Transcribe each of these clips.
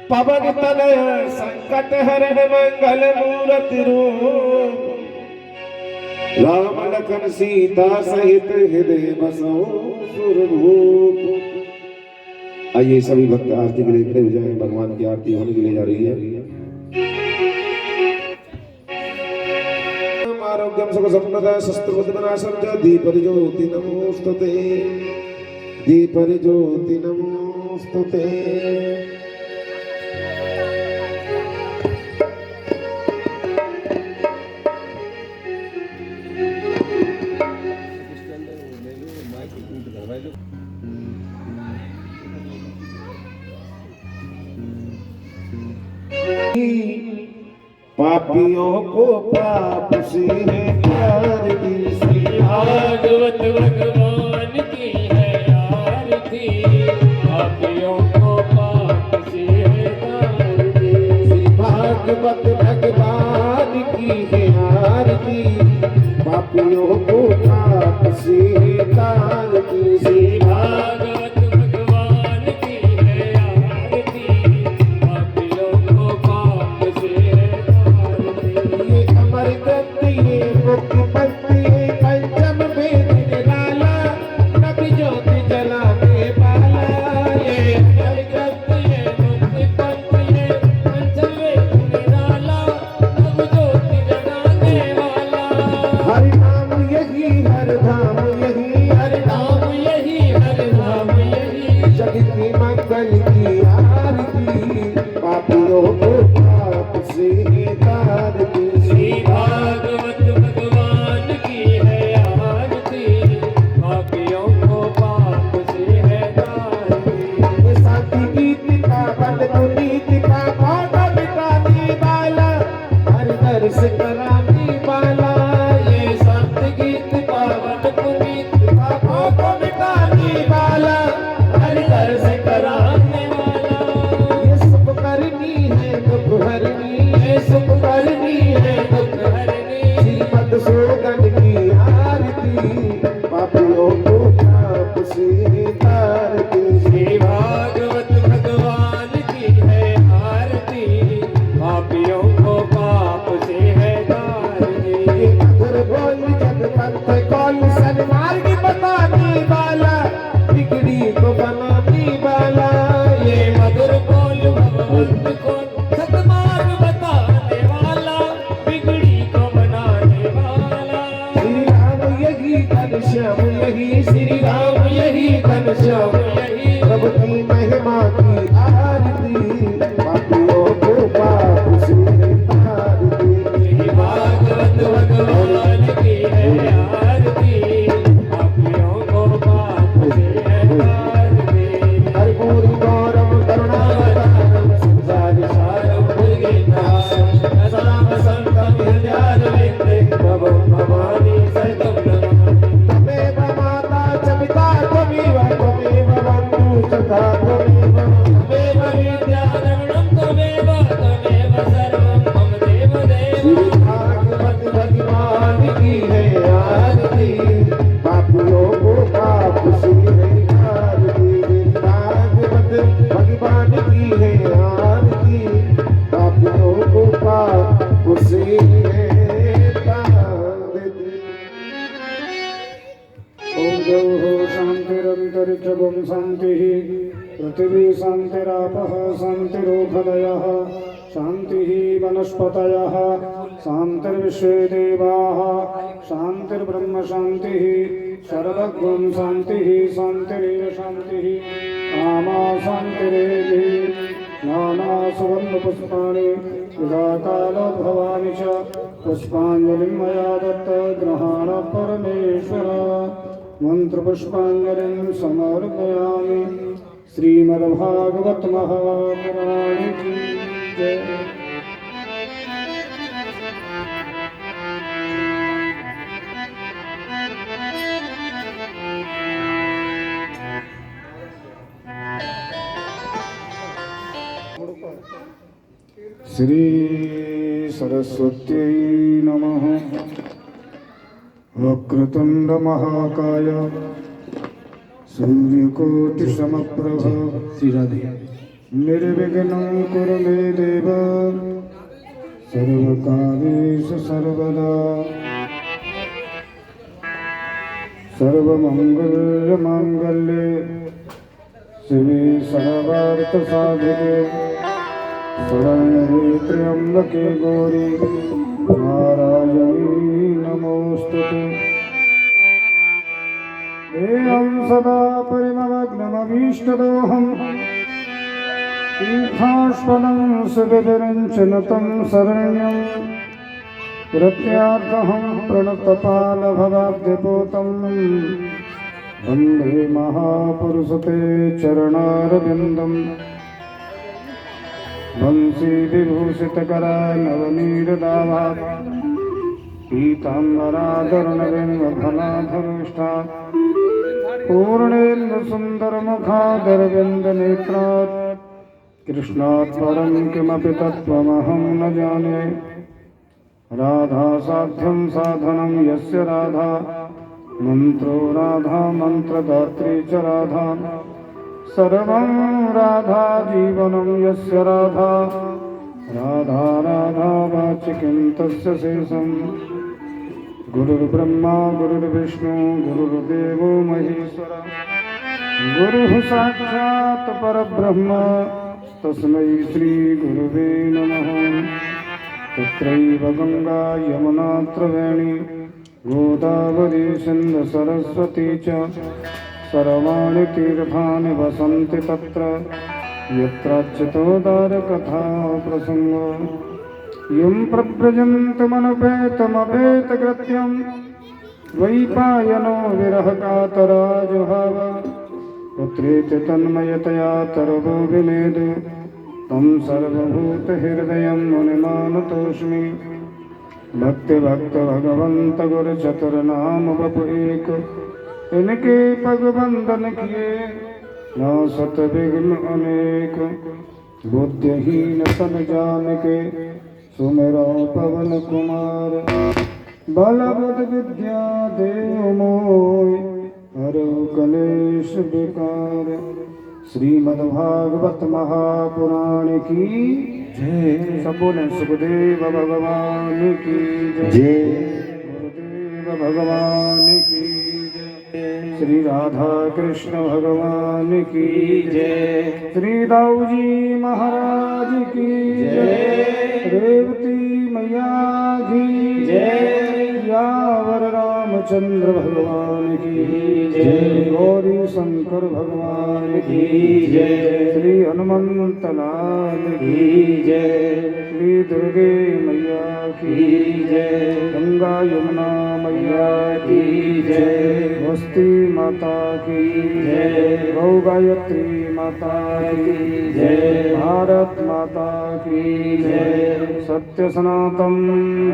पवन तनय संकट हरण मंगल मूर्ति रूप राम लखन सीता सहित हृदय बसो सुरभूप। आइए सभी भक्त आरती के लिए खड़े हो जाएं। भगवान की आरती होने के लिए जा रही है। आरोग्यम सुख संपदा शस्त्रबुद्धिनाशं च दीपरिज्योति नमोस्तुते दीपरिज्योति नमोस्तुते। पापियों को पाप से है प्यार की, श्री भागवत भगवान की है आरती। पापियों को पाप से है प्यार की, श्री भागवत भगवान की है आरती। पापियों को पाप से है प्यार की, श्री भागवत है सुख करनी है दुख हरनी। श्री मधुसूदन की आरती पापियों को पाप से तारती। श्री भागवत भगवान की है आरती पापियों को पाप से है तारती। मधुर बोल जग पंथ कौन सन्मार्ग बताने वाला बिगड़ी को बनाने वाला। ये मधुर बोल भगवंत को सतमार्ग बताने वाला बिगड़ी को बनाने वाला। श्री राम यही घनश्याम यही श्री राम यही घनश्याम यही प्रभु की महिमा की आरती पापियों को पाप से तारती। श्री भागवत भगवान की है आरती पापियों को पाप से है तारती। कर्पूरी गौरव करुणावतारम संसार सारम भुजगेन्द्रहारं सदा वसन्तं हृदयारविन्दे भवं भवानी सहितं नमामि। त्वमेव माता च पिता त्वमेव त्वमेव बन्धुः सखा त्वमेव। त्वमेव विद्यारमणं त्वमेव त्वमेव सर्वं मम देवदेव। श्री भागवत भगवान की है आरती पापियों को पाप से है तारती। श्री भागवत भगवान की है आरती पापियों को पाप से है तारती। ओम द्यौः शान्तिरन्तरिक्षं शान्तिः पृथिवी शान्तिरापः शान्तिरोषधयः शान्तिः वनस्पतयः शान्तिर्विश्वे देवाः शान्तिर्ब्रह्म शान्तिः सर्वगुण शान्तिः शान्तिरेव शान्तिः कामा शान्तिरेधि नाना सुवर्णपुष्पाणि यदा कालोद्भवानि च पुष्पाञ्जलिं मया दत्त गृहाण परमेश्वर मंत्रपुष्पाञ्जलिं समर्पयामि। श्रीमद्भागवत महापुराण की जय। श्री सरस्वत्यै नमः। वक्रतुंड महाकाय सूर्यकोटिसमप्रभ निर्विघ्नं कुरु मे देव सर्वकार्येषु सर्वदा। सर्वमङ्गलमाङ्गल्ये शिवे सर्वार्थसाधिके शरण्ये त्र्यम्बके गौरी नारायणी नमोस्तुते। एवं सदा परिमग्नमभीष्टदोहं तीर्थास्पदं सुविरञ्चनतं शरण्यं प्रत्यार्थं प्रणतपालभवाब्धिपोतं वन्दे महापुरुषते चरणारविन्दम्। वंशी विभूषितकरा नवनीरदाभा पीताम्बराधरणबिम्बफलाधरुष्टा पूर्णेन्दुसुन्दरमुखादरविन्दनेत्रात् कृष्णात् परं किमपि तत्त्वमहं न जाने। राधासाध्यं साधनं यस्य राधा मन्त्रो राधा मन्त्रदात्री च राधा सर्वं राधा जीवनं यस्य राधा राधा राधा वाचिकं तस्य शेषम्। गुरुर्ब्रह्मा गुरुर्विष्णु गुरुर्देवो महेश्वर गुरुः साक्षात् परब्रह्म तस्मै श्री गुरुवे नमः। तत्रैव गंगा यमुना त्रिवेणी गोदावरी सिन्धु सरस्वती च सर्वाणि तीर्थानि वसन्ति तत्र यत्राच्युतोदारकथा प्रसंगो। यं प्रव्रजन्तमनुपेतमपेतकृत्यं द्वैपायनो विरहकातराजुहाव पुत्रेति तन्मयतया तरवो विनेद तं सर्वभूतहृदयं मुनिमानतोऽस्मि। भक्तिभक्त भगवंत गुरु चतुर्नाम बपु एक इनके पग बंदन किए न सत विघ्न अनेक। बुद्धिहीन सन जान के सुमेरो पवन कुमार बलबुद विद्या देव मोय हरो कलेश विकार। श्रीमद्भागवत महापुराण की जय। सब बोलें सुखदेव भगवान की जय। गुरुदेव भगवान की जय। श्री राधा कृष्ण भगवान की जय। श्री दाऊ जी महाराज की जय। रेवती मैया की जय। यावर रामचंद्र भगवान की जय। गौरी शंकर भगवान की जय। श्री हनुमंत लाल की जय। श्री दुर्गे मैया की जय। गंगा यमुना मैया की जय। वस्ती माता की जय। गौ गायत्री माता की जय। भारत माता की जय। सत्य सनातन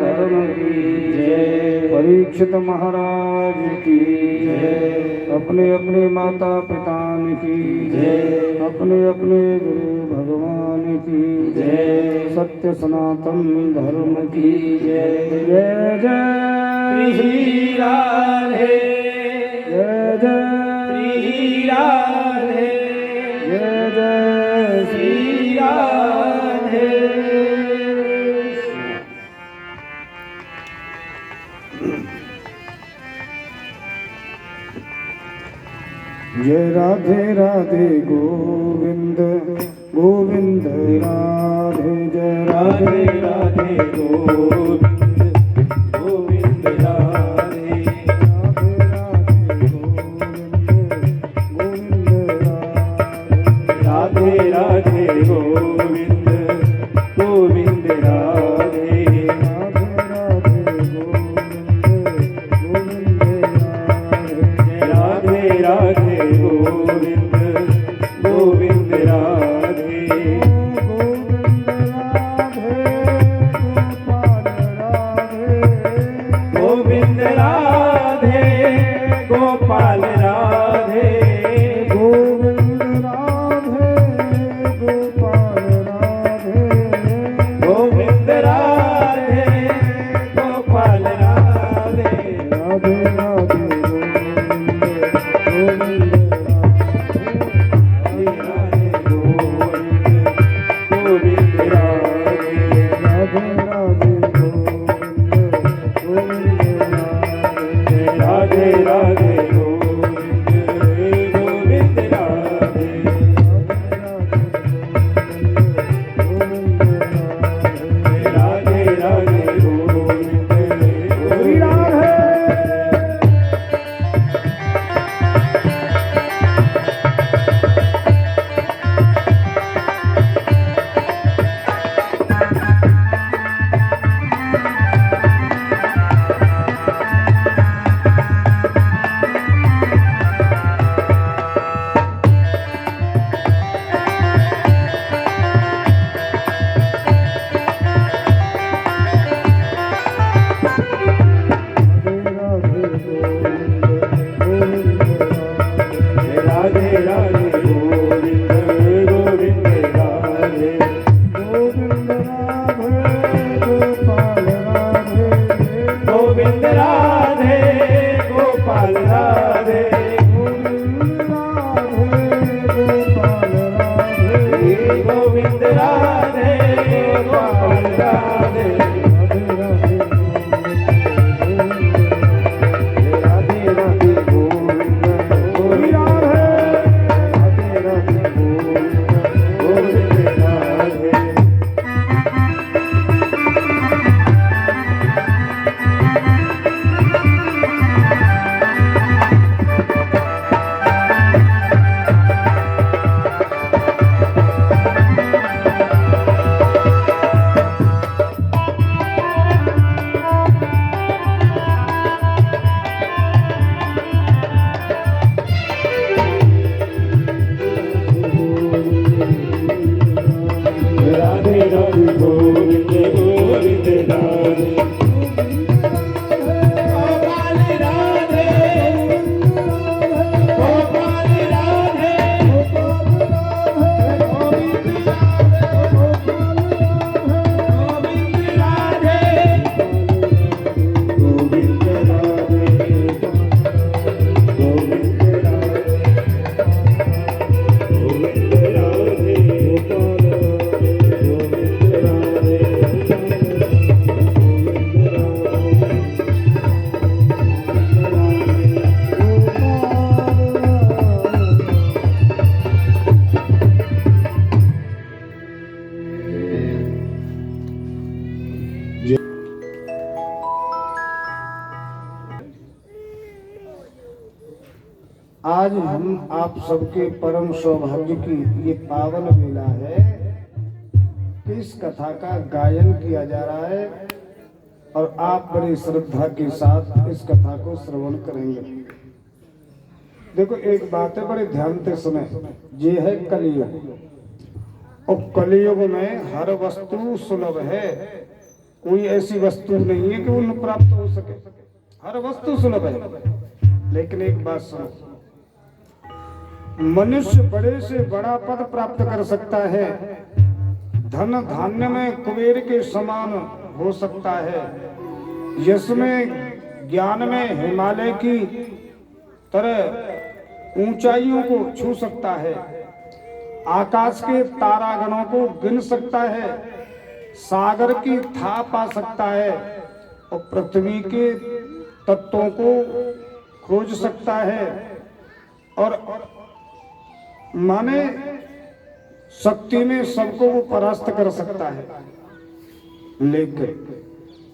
धर्म की जय। परीक्षित महाराज की जय। अपने अपने माता पिता की जय। अपने अपने गुरु भगवान की जय। सत्य सनातन धर्म की जय। जय जय श्री राधे। जय जय श्री राधे। जय जय श्री राधे। जय राधे राधे गोविंद गोविंद राधे। जय राधे राधे गोविंद गोविंद राधे। राधे राधे गोविंद गोविंद राधे। राधे राधे गोविंद गोविंद राधे। गोविंद राधे गोपाल राधे। गोविंद राधे गोपाल राधे। गोविंद राधे गोपाल राधे। राधे राधे आज हम आप सबके परम सौभाग्य की ये पावन वेला है कि इस कथा का गायन किया जा रहा है और आप बड़ी श्रद्धा के साथ इस कथा को श्रवण करेंगे। देखो एक बात है, बड़े ध्यान से सुने। ये है कलयुग और कलयुग में हर वस्तु सुलभ है। कोई ऐसी वस्तु नहीं है कि वो न प्राप्त हो सके, हर वस्तु सुलभ है। लेकिन एक बात सुनो, मनुष्य बड़े से बड़ा पद प्राप्त कर सकता है, धन धान्य में कुबेर के समान हो सकता है, यश में ज्ञान में हिमालय की तरह ऊंचाइयों को छू सकता है, आकाश के तारागणों को गिन सकता है, सागर की था पा सकता है और पृथ्वी के तत्वों को खोज सकता है और माने शक्ति में सबको वो परास्त कर सकता है। लेकिन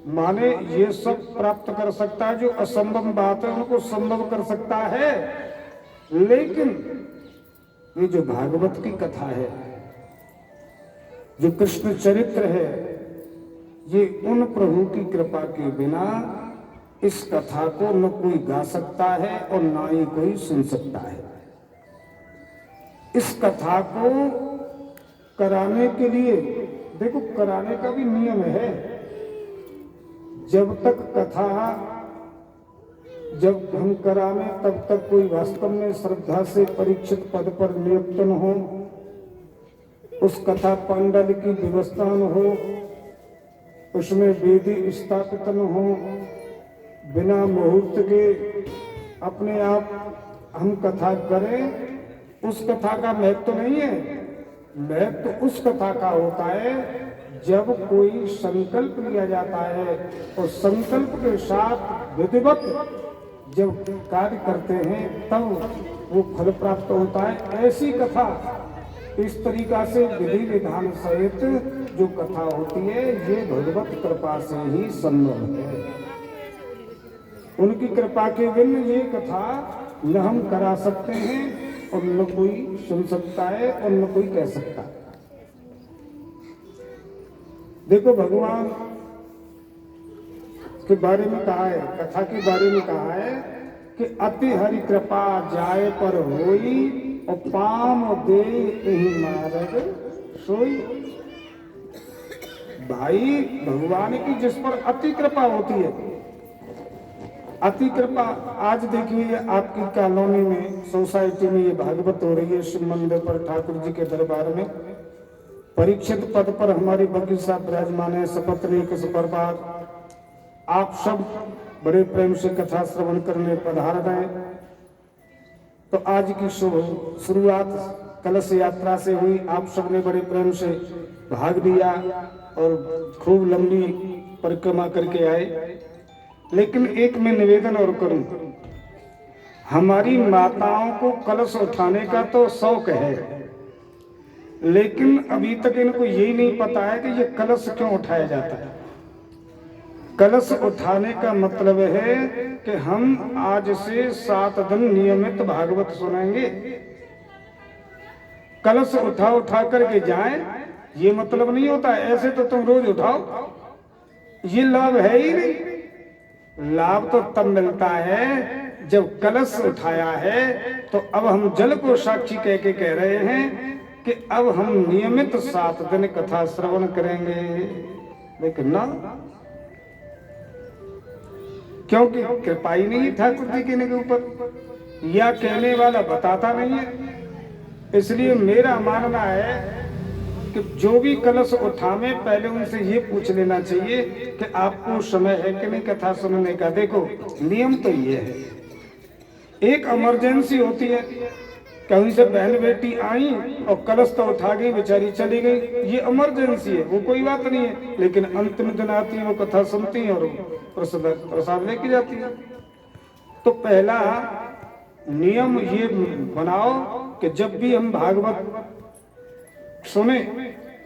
माने ये सब प्राप्त कर सकता है, जो असंभव बात है उनको संभव कर सकता है। लेकिन ये जो भागवत की कथा है, जो कृष्ण चरित्र है, ये उन प्रभु की कृपा के बिना इस कथा को न कोई गा सकता है और ना ही कोई सुन सकता है। इस कथा को कराने के लिए देखो, कराने का भी नियम है। जब तक कथा जब हम कराने तब तक कोई वास्तव में श्रद्धा से परीक्षित पद पर नियुक्त न हो, उस कथा पंडल की व्यवस्था न हो, उसमें वेदी स्थापित न हो, बिना मुहूर्त के अपने आप हम कथा करें, उस कथा का महत्व तो नहीं है। महत्व तो उस कथा का होता है जब कोई संकल्प लिया जाता है और संकल्प के साथ विधिवत जब कार्य करते हैं तब वो फल प्राप्त होता है। ऐसी कथा इस तरीका से विधि विधान सहित जो कथा होती है, ये भगवत कृपा से ही संभव है। उनकी कृपा के बिन ये कथा न हम करा सकते हैं और न कोई सुन सकता है और न कोई कह सकता है। देखो भगवान के बारे में कहा है, कथा के बारे में कहा है कि अति हरि कृपा जाए पर होई और पाम दे यही मार्ग सोई। भाई भगवान की जिस पर अति कृपा होती है, अति कृपा। आज देखिए आपकी कॉलोनी में, सोसाइटी में ये भागवत हो रही है, शिव मंदिर पर ठाकुर जी के दरबार में परीक्षित पद पर हमारी वकील साहब विराजमान है, सपत्नी के सुप्रभात। आप सब बड़े प्रेम से कथा श्रवण करने पधार रहे। तो आज की शुरुआत कलश यात्रा से हुई, आप सब ने बड़े प्रेम से भाग लिया और खूब लंबी परिक्रमा करके आए। लेकिन एक मैं निवेदन और करूं, हमारी माताओं को कलश उठाने का तो शौक है, लेकिन अभी तक इनको यही नहीं पता है कि ये कलश क्यों उठाया जाता है। कलश उठाने का मतलब है कि हम आज से 7 दिन नियमित भागवत सुनेंगे। कलश उठा करके जाएं, ये मतलब नहीं होता। ऐसे तो तुम रोज उठाओ, ये लाभ है ही नहीं। लाभ तो तब मिलता है जब कलश उठाया है। तो अब हम जल को साक्षी कह के कह रहे हैं कि अब हम नियमित 7 दिन कथा श्रवण करेंगे। लेकिन ना, क्योंकि कृपा ही नहीं ठाकुर जी के ऊपर, या कहने वाला बताता नहीं है। इसलिए मेरा मानना है कि जो भी कलश उठावे पहले उनसे ये पूछ लेना चाहिए कि आपको समय है कि नहीं कथा सुनने का। देखो नियम तो ये है, एक इमरजेंसी होती है, कहीं से बहन बेटी आई और कलश तो उठा गई, बेचारी चली गई, ये इमरजेंसी है, वो कोई बात नहीं है। लेकिन अंतिम दिन आती है, वो कथा सुनती है और प्रसाद लेके जाती है। तो पहला नियम ये बनाओ कि जब भी हम भागवत सुने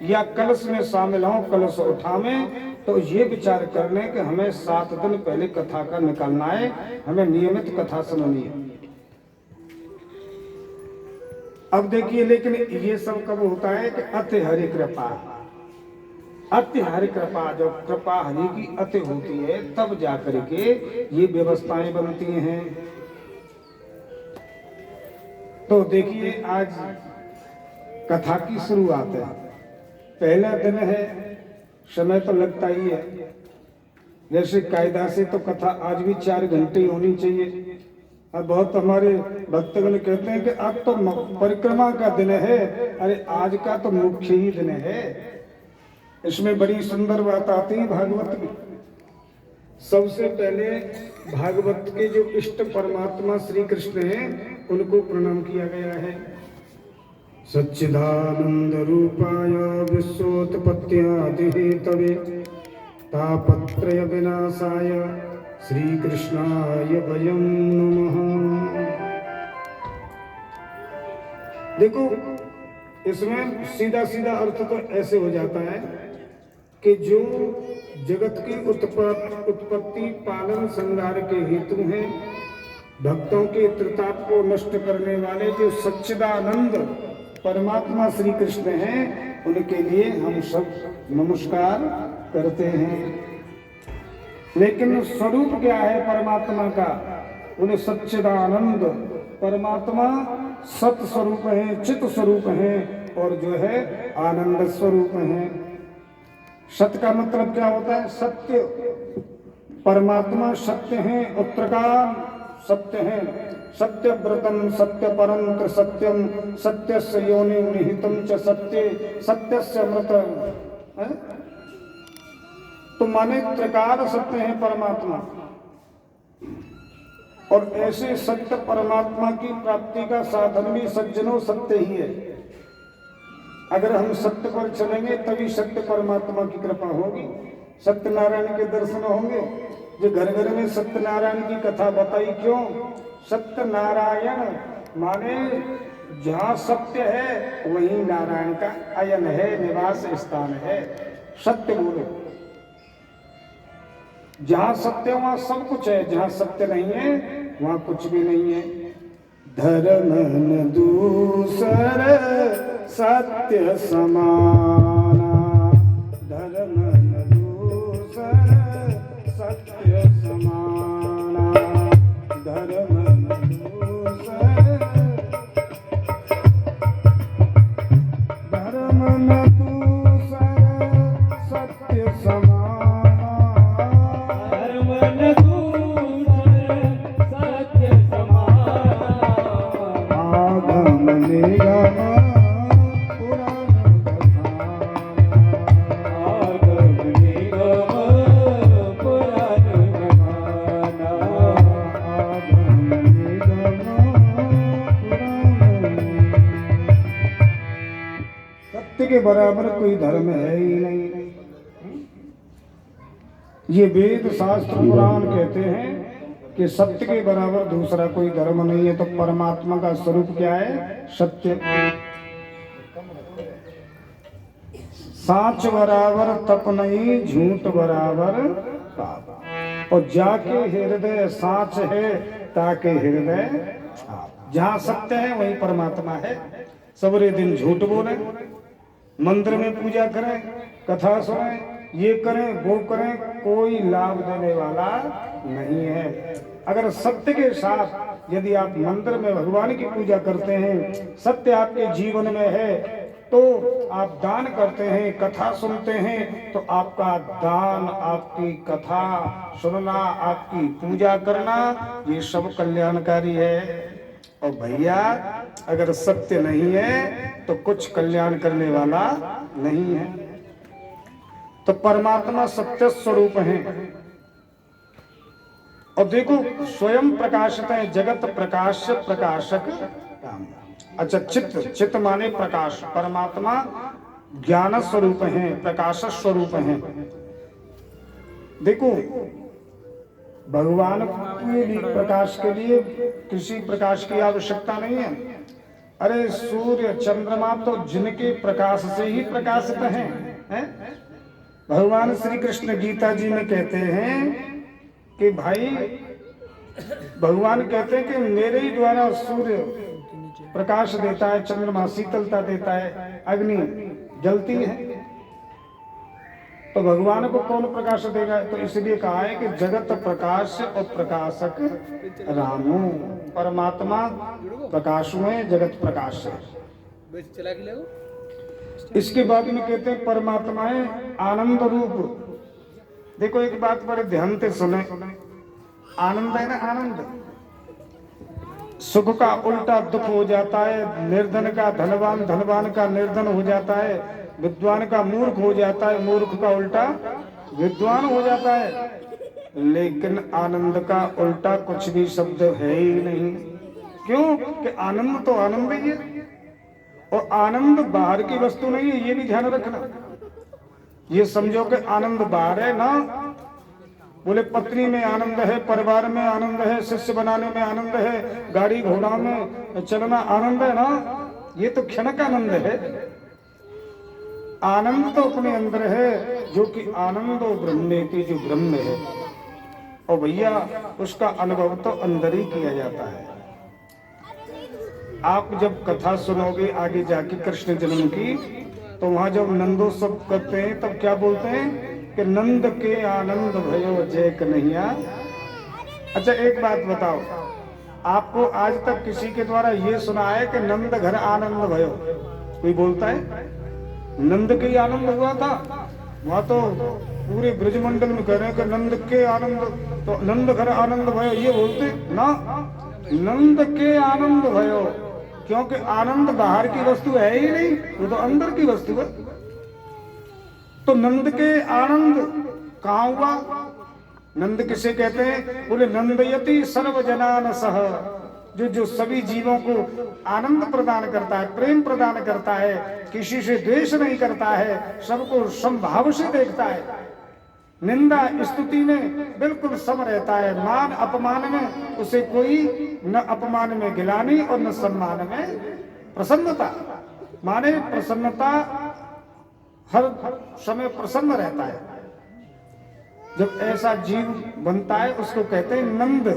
या कलश में शामिल हों, कलश उठावे, तो ये विचार कर लें कि हमें 7 दिन पहले कथा का निकालना है, हमें नियमित कथा सुननी है। अब देखिए, लेकिन ये सब कब होता है कि अति हरि कृपा, अति हरि कृपा, जब कृपा हरि की अति होती है तब जाकर के ये व्यवस्थाएं बनती हैं। तो देखिए, आज कथा की शुरुआत है, पहला दिन है, समय तो लगता ही है। जैसे कायदा से तो कथा आज भी 4 घंटे होनी चाहिए। अब बहुत हमारे भक्तगण कहते हैं कि अब तो परिक्रमा का दिन है, अरे आज का तो मुख्य ही दिन है। इसमें बड़ी सुंदर बात आती है भागवत की। सबसे पहले भागवत के जो इष्ट परमात्मा श्री कृष्ण हैं उनको प्रणाम किया गया है। सच्चिदानंद रूपाय विश्वोत्पत्त्यादि हेतवे तापत्रय विनाशाय श्री कृष्णाय वयं नमः। देखो, इसमें सीधा सीधा अर्थ तो ऐसे हो जाता है कि जो जगत की उत्पत्ति पालन संहार के हेतु हैं, भक्तों के त्रिताप को नष्ट करने वाले जो सच्चिदानंद परमात्मा श्री कृष्ण हैं, उनके लिए हम सब नमस्कार करते हैं। लेकिन स्वरूप क्या है परमात्मा का? उन्हें सच्चिदानंद परमात्मा सत स्वरूप है, चित स्वरूप है और जो है आनंद स्वरूप है। सत्य का मतलब क्या होता है? सत्य, परमात्मा सत्य है, उत्तरकाल सत्य है, सत्य व्रतम सत्य परम सत्यम सत्यस्य योनि निहितम च सत्य सत्यस्य अमृत। तो माने त्रिकाल सत्य है परमात्मा, और ऐसे सत्य परमात्मा की प्राप्ति का साधन भी सज्जनों सत्य ही है। अगर हम सत्य पर चलेंगे तभी सत्य परमात्मा की कृपा होगी, सत्यनारायण के दर्शन होंगे। जो घर घर में सत्यनारायण की कथा बताई, क्यों? सत्यनारायण माने जहाँ सत्य है वहीं नारायण का अयन है, निवास स्थान है। सत्य बोलो, जहाँ सत्य वहाँ सब कुछ है, जहाँ सत्य नहीं है वहाँ कुछ भी नहीं है। धर्म न दूसर सत्य समाना, धर्म न दूसर सत्य समाना, धर्म न दूसर, धर्म न दूसर सत्य समाना, के बराबर कोई धर्म है ही नहीं। ये वेद शास्त्र पुराण कहते हैं कि सत्य के बराबर दूसरा कोई धर्म नहीं है। तो परमात्मा का स्वरूप क्या है? सत्य। साच बराबर तप नहीं, झूठ बराबर पाप। और जाके हृदय साच है, ताके हृदय छाप। जहाँ सत्य है वहीं परमात्मा है। सवेरे दिन झूठ बोले, मंदिर में पूजा करें, कथा सुनें, ये करें वो करें, कोई लाभ देने वाला नहीं है। अगर सत्य के साथ यदि आप मंदिर में भगवान की पूजा करते हैं, सत्य आपके जीवन में है, तो आप दान करते हैं, कथा सुनते हैं, तो आपका दान, आपकी कथा सुनना, आपकी पूजा करना, ये सब कल्याणकारी है। और भैया अगर सत्य नहीं है तो कुछ कल्याण करने वाला नहीं है। तो परमात्मा सत्य स्वरूप है। और देखो, स्वयं प्रकाशित है, जगत प्रकाश प्रकाशक राम। अच्छा, चित्त माने प्रकाश, परमात्मा ज्ञान स्वरूप है, प्रकाश स्वरूप है। देखो, भगवान के लिए प्रकाश के लिए किसी प्रकाश की आवश्यकता नहीं है। अरे सूर्य चंद्रमा तो जिनके प्रकाश से ही प्रकाशित हैं। भगवान श्री कृष्ण गीता जी में कहते हैं कि भाई, भगवान कहते हैं कि मेरे ही द्वारा सूर्य प्रकाश देता है, चंद्रमा शीतलता देता है, अग्नि जलती है, तो भगवान को कौन प्रकाश देगा? तो इसलिए कहा है कि जगत प्रकाश और प्रकाशक रामो, परमात्मा प्रकाश में, जगत प्रकाश है। इसके बाद में कहते हैं परमात्मा है आनंद रूप। देखो एक बात बड़े ध्यान से सुने, आनंद है ना, आनंद सुख का उल्टा दुख हो जाता है, निर्धन का धनवान, धनवान का निर्धन हो जाता है, विद्वान का मूर्ख हो जाता है, मूर्ख का उल्टा विद्वान हो जाता है। लेकिन आनंद का उल्टा कुछ भी शब्द है ही नहीं। क्यों? कि आनंद तो आनंद ही है, और आनंद बाहर की वस्तु नहीं है, ये भी ध्यान रखना। ये समझो कि आनंद बाहर है ना, बोले पत्नी में आनंद है, परिवार में आनंद है, शिष्य बनाने में आनंद है, गाड़ी घोड़ा में चलना आनंद है ना, ये तो क्षणिक आनंद है। आनंद तो अपने अंदर है, जो कि आनंदो ब्रह्मेति, जो ब्रह्म है, और भैया उसका अनुभव तो अंदर ही किया जाता है। आप जब कथा सुनोगे आगे जाके कृष्ण जन्म की, तो वहां जब नंदोत्सव करते हैं तब क्या बोलते हैं कि नंद के आनंद भयो जय कन्हैया। अच्छा एक बात बताओ, आपको आज तक किसी के द्वारा ये सुना है कि नंद घर आनंद भयो? कोई बोलता है? नंद के ही आनंद हुआ था, वहां तो पूरे ब्रजमंडल में कह रहे हैं कि नंद के आनंद, तो नंद घर आनंद भयो ये बोलते ना, नंद के आनंद भयो, क्योंकि आनंद बाहर की वस्तु है ही नहीं, वो तो अंदर की वस्तु है। तो नंद के आनंद कहाँ हुआ? नंद किसे कहते हैं? बोले नंदयति सर्वजनान सह, जो सभी जीवों को आनंद प्रदान करता है, प्रेम प्रदान करता है, किसी से द्वेष नहीं करता है, सबको समभाव से देखता है, निंदा स्तुति में बिल्कुल सम रहता है, मान अपमान में उसे कोई न अपमान में गिलानी और न सम्मान में प्रसन्नता, माने प्रसन्नता हर समय प्रसन्न रहता है। जब ऐसा जीव बनता है उसको कहते हैं नंद।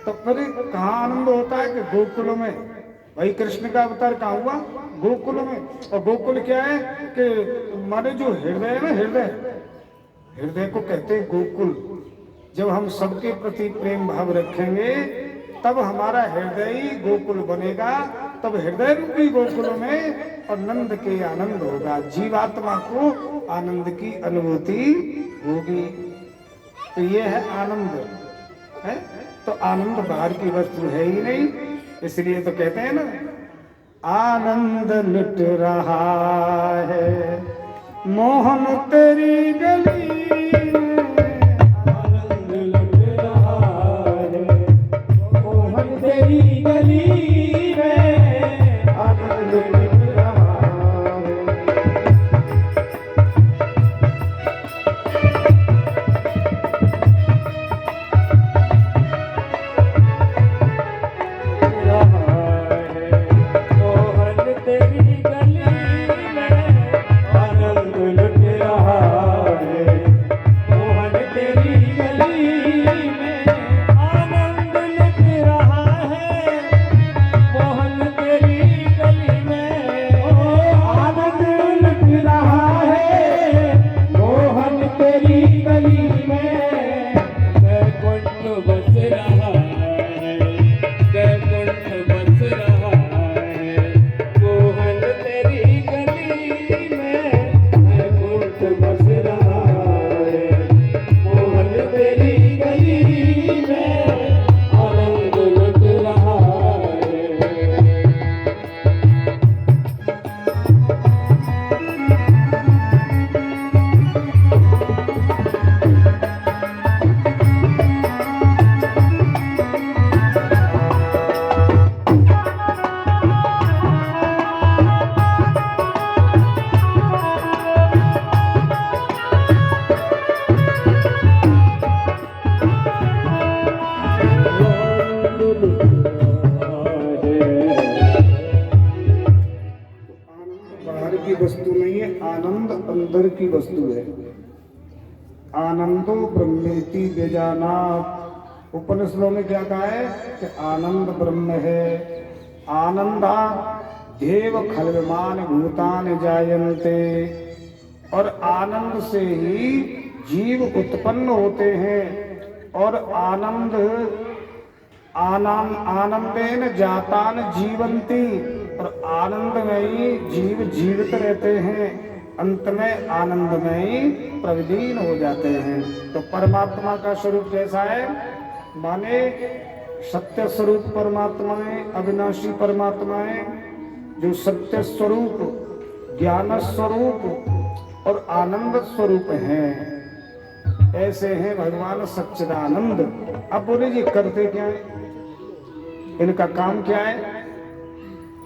तो फिर कहाँ आनंद होता है? कि गोकुल में। भाई कृष्ण का अवतार कहाँ हुआ? गोकुल में। और गोकुल क्या है? कि माने जो हृदय है ना, हृदय को कहते हैं गोकुल। जब हम सबके प्रति प्रेम भाव रखेंगे तब हमारा हृदय ही गोकुल बनेगा, तब हृदय रूपी गोकुल में और नंद के आनंद होगा, जीवात्मा को आनंद की अनुभूति होगी। तो ये है आनंद है। तो आनंद बाहर की वस्तु है ही नहीं, इसलिए तो कहते हैं ना, आनंद लुट रहा है मोहन तेरी गली में, आनंद लुट रहा है मोहन तेरी गली में, आनंद लुट रहा अंदर की वस्तु है। आनंदो ब्रह्मेति व्यजानात्। उपनिषदों में क्या कहा है कि आनंद ब्रह्म है। आनंदा देव खलविमान भूतान जायन्ते, और आनंद से ही जीव उत्पन्न होते हैं। और आनंदेन जातान जीवंती, और आनंद में ही जीव जीवित रहते हैं, अंत में आनंद में ही प्रविलीन हो जाते हैं। तो परमात्मा का स्वरूप कैसा है? माने सत्य स्वरूप परमात्मा है, अविनाशी परमात्मा है, जो सत्य स्वरूप, ज्ञान स्वरूप और आनंद स्वरूप हैं। ऐसे हैं भगवान सच्चिदानंद। अब बोले जी करते क्या है, इनका काम क्या है?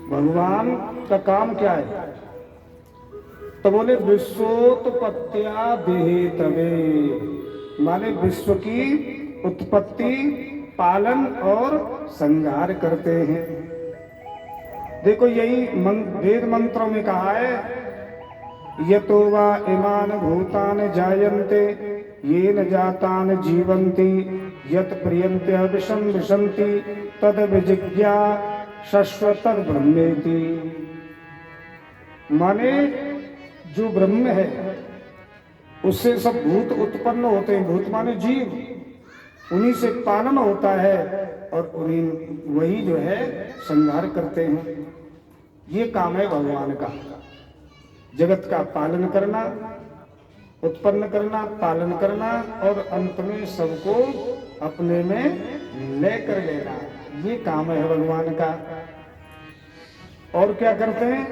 भगवान का काम क्या है? तो बोले विश्वोत्पत्त्या देहेतवे, माने विश्व की उत्पत्ति, पालन और संहार करते हैं। देखो यही वेद मंत्रों में कहा है, यतो वा इमान भूतान जायन्ते येन जातान जीवन्ति यत् प्रियन्ते विषम विशन्ति तद विजिज्ञा शश्वत ब्रह्मेति। माने जो ब्रह्म है उससे सब भूत उत्पन्न होते हैं। भूत माने जीव, उन्हीं से पालन होता है और उन्हीं वही जो है संहार करते हैं। ये काम है भगवान का, जगत का पालन करना, उत्पन्न करना, पालन करना और अंत में सबको अपने में लेकर लेना। ये काम है भगवान का। और क्या करते हैं?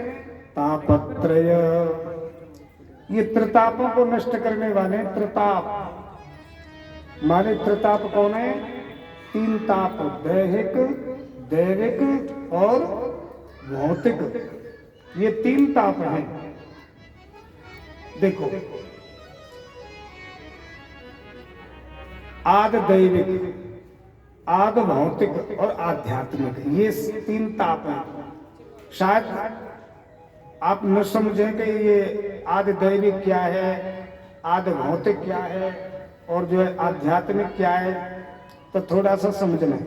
तापत्रय, ये त्रितापों को नष्ट करने वाले त्रिताप। माने त्रिताप कौन है? 3 ताप, दैहिक, दैविक और भौतिक। ये 3 ताप हैं। देखो, आद दैविक, आद भौतिक और आध्यात्मिक, ये 3 ताप हैं। शायद आप न समझें कि ये आदि दैविक क्या है, आदि भौतिक क्या है और जो है आध्यात्मिक क्या है, तो थोड़ा सा समझना।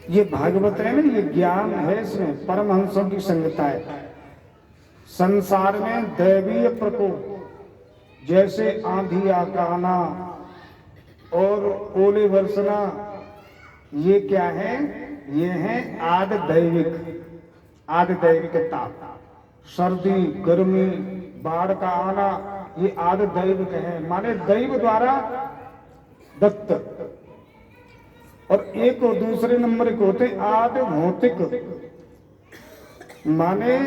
ये भागवत है ना, ये ज्ञान है, इसमें परमहंसों की संगता है। संसार में दैवीय प्रकोप, जैसे आंधी आकाना और ओले वर्षना, ये क्या है? ये है आदि दैविक, आदि दैविक ताप। सर्दी, गर्मी, बाढ़ का आना, ये आदि दैविक है, माने दैव द्वारा दत्त। और एक और दूसरे नंबर के होते आदि भौतिक, माने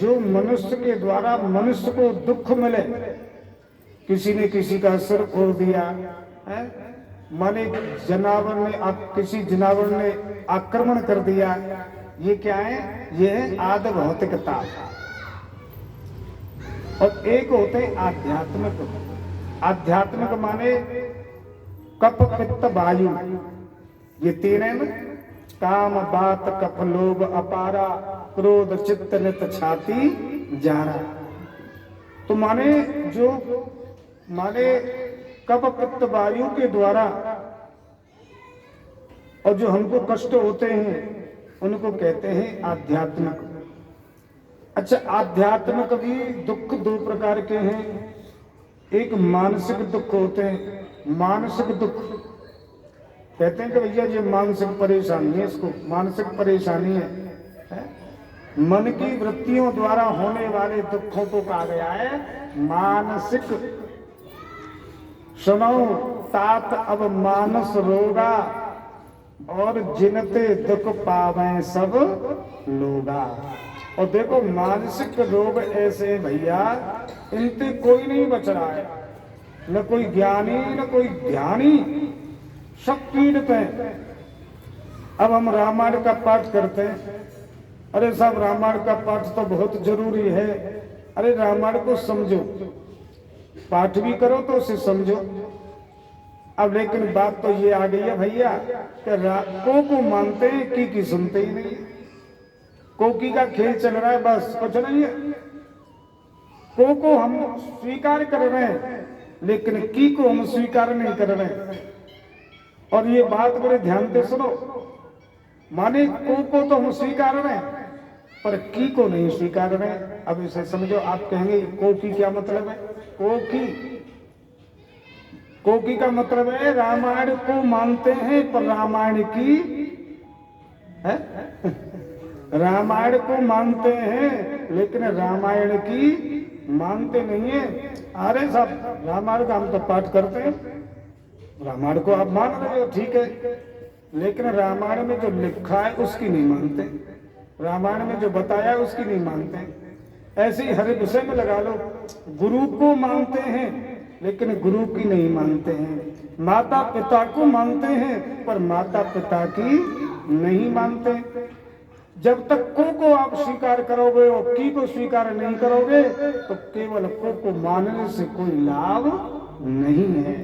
जो मनुष्य के द्वारा मनुष्य को दुख मिले। किसी ने किसी का सिर फोड़ दिया है, माने जनावर ने, किसी जनावर ने आक्रमण कर दिया, ये क्या है? ये है आदि भौतिक ताप। और एक होते हैं आध्यात्मिक। आध्यात्मिक माने कप पित्त वायु, ये 3 है ना, काम बात कफ लोभ अपारा क्रोध चित्त नित छाती जारा। तो माने जो माने कप पित्त वायु के द्वारा और जो हमको कष्ट होते हैं उनको कहते हैं आध्यात्मिक। अच्छा, आध्यात्मिक भी दुख 2 प्रकार के हैं। एक मानसिक दुख होते हैं। मानसिक दुख कहते हैं कि भैया ये मानसिक परेशानी है, इसको मानसिक परेशानी है। मन की वृत्तियों द्वारा होने वाले दुखों को कहा गया है मानसिक। सुनो तात अब मानस रोगा और जिनते दुख पावे सब लोगा। और देखो मानसिक रोग ऐसे भैया, इनसे कोई नहीं बच रहा है, न कोई ज्ञानी न कोई ध्यानी, सब पीड़ित हैं। अब हम रामायण का पाठ करते हैं, अरे साहब रामायण का पाठ तो बहुत जरूरी है। अरे रामायण को समझो, पाठ भी करो तो उसे समझो। अब लेकिन बात तो ये आ गई है भैया कि को मानते हैं की सुनते ही नहीं। कोकी का खेल चल रहा है, बस कुछ नहीं है। को हम स्वीकार कर रहे हैं लेकिन की को हम स्वीकार नहीं कर रहे हैं। और ये बात बड़े ध्यान से सुनो, माने को तो हम स्वीकार रहे हैं, पर की को नहीं स्वीकार रहे हैं। अब इसे समझो, आप कहेंगे को की क्या मतलब है? को की का मतलब है रामायण को मानते हैं पर रामायण की है रामायण को मानते हैं लेकिन रामायण की मानते नहीं है। अरे साहब, रामायण का हम तो पाठ करते हैं, रामायण को आप मान रहे हो, ठीक है, लेकिन रामायण में जो लिखा है उसकी नहीं मानते, रामायण में जो बताया है उसकी नहीं मानते। ऐसे ही हर विषय में लगा लो, गुरु को मानते हैं लेकिन गुरु की नहीं मानते हैं, माता पिता को मानते हैं पर माता पिता की नहीं मानते। जब तक को आप स्वीकार करोगे और की को स्वीकार नहीं करोगे तो केवल को मानने से कोई लाभ नहीं है।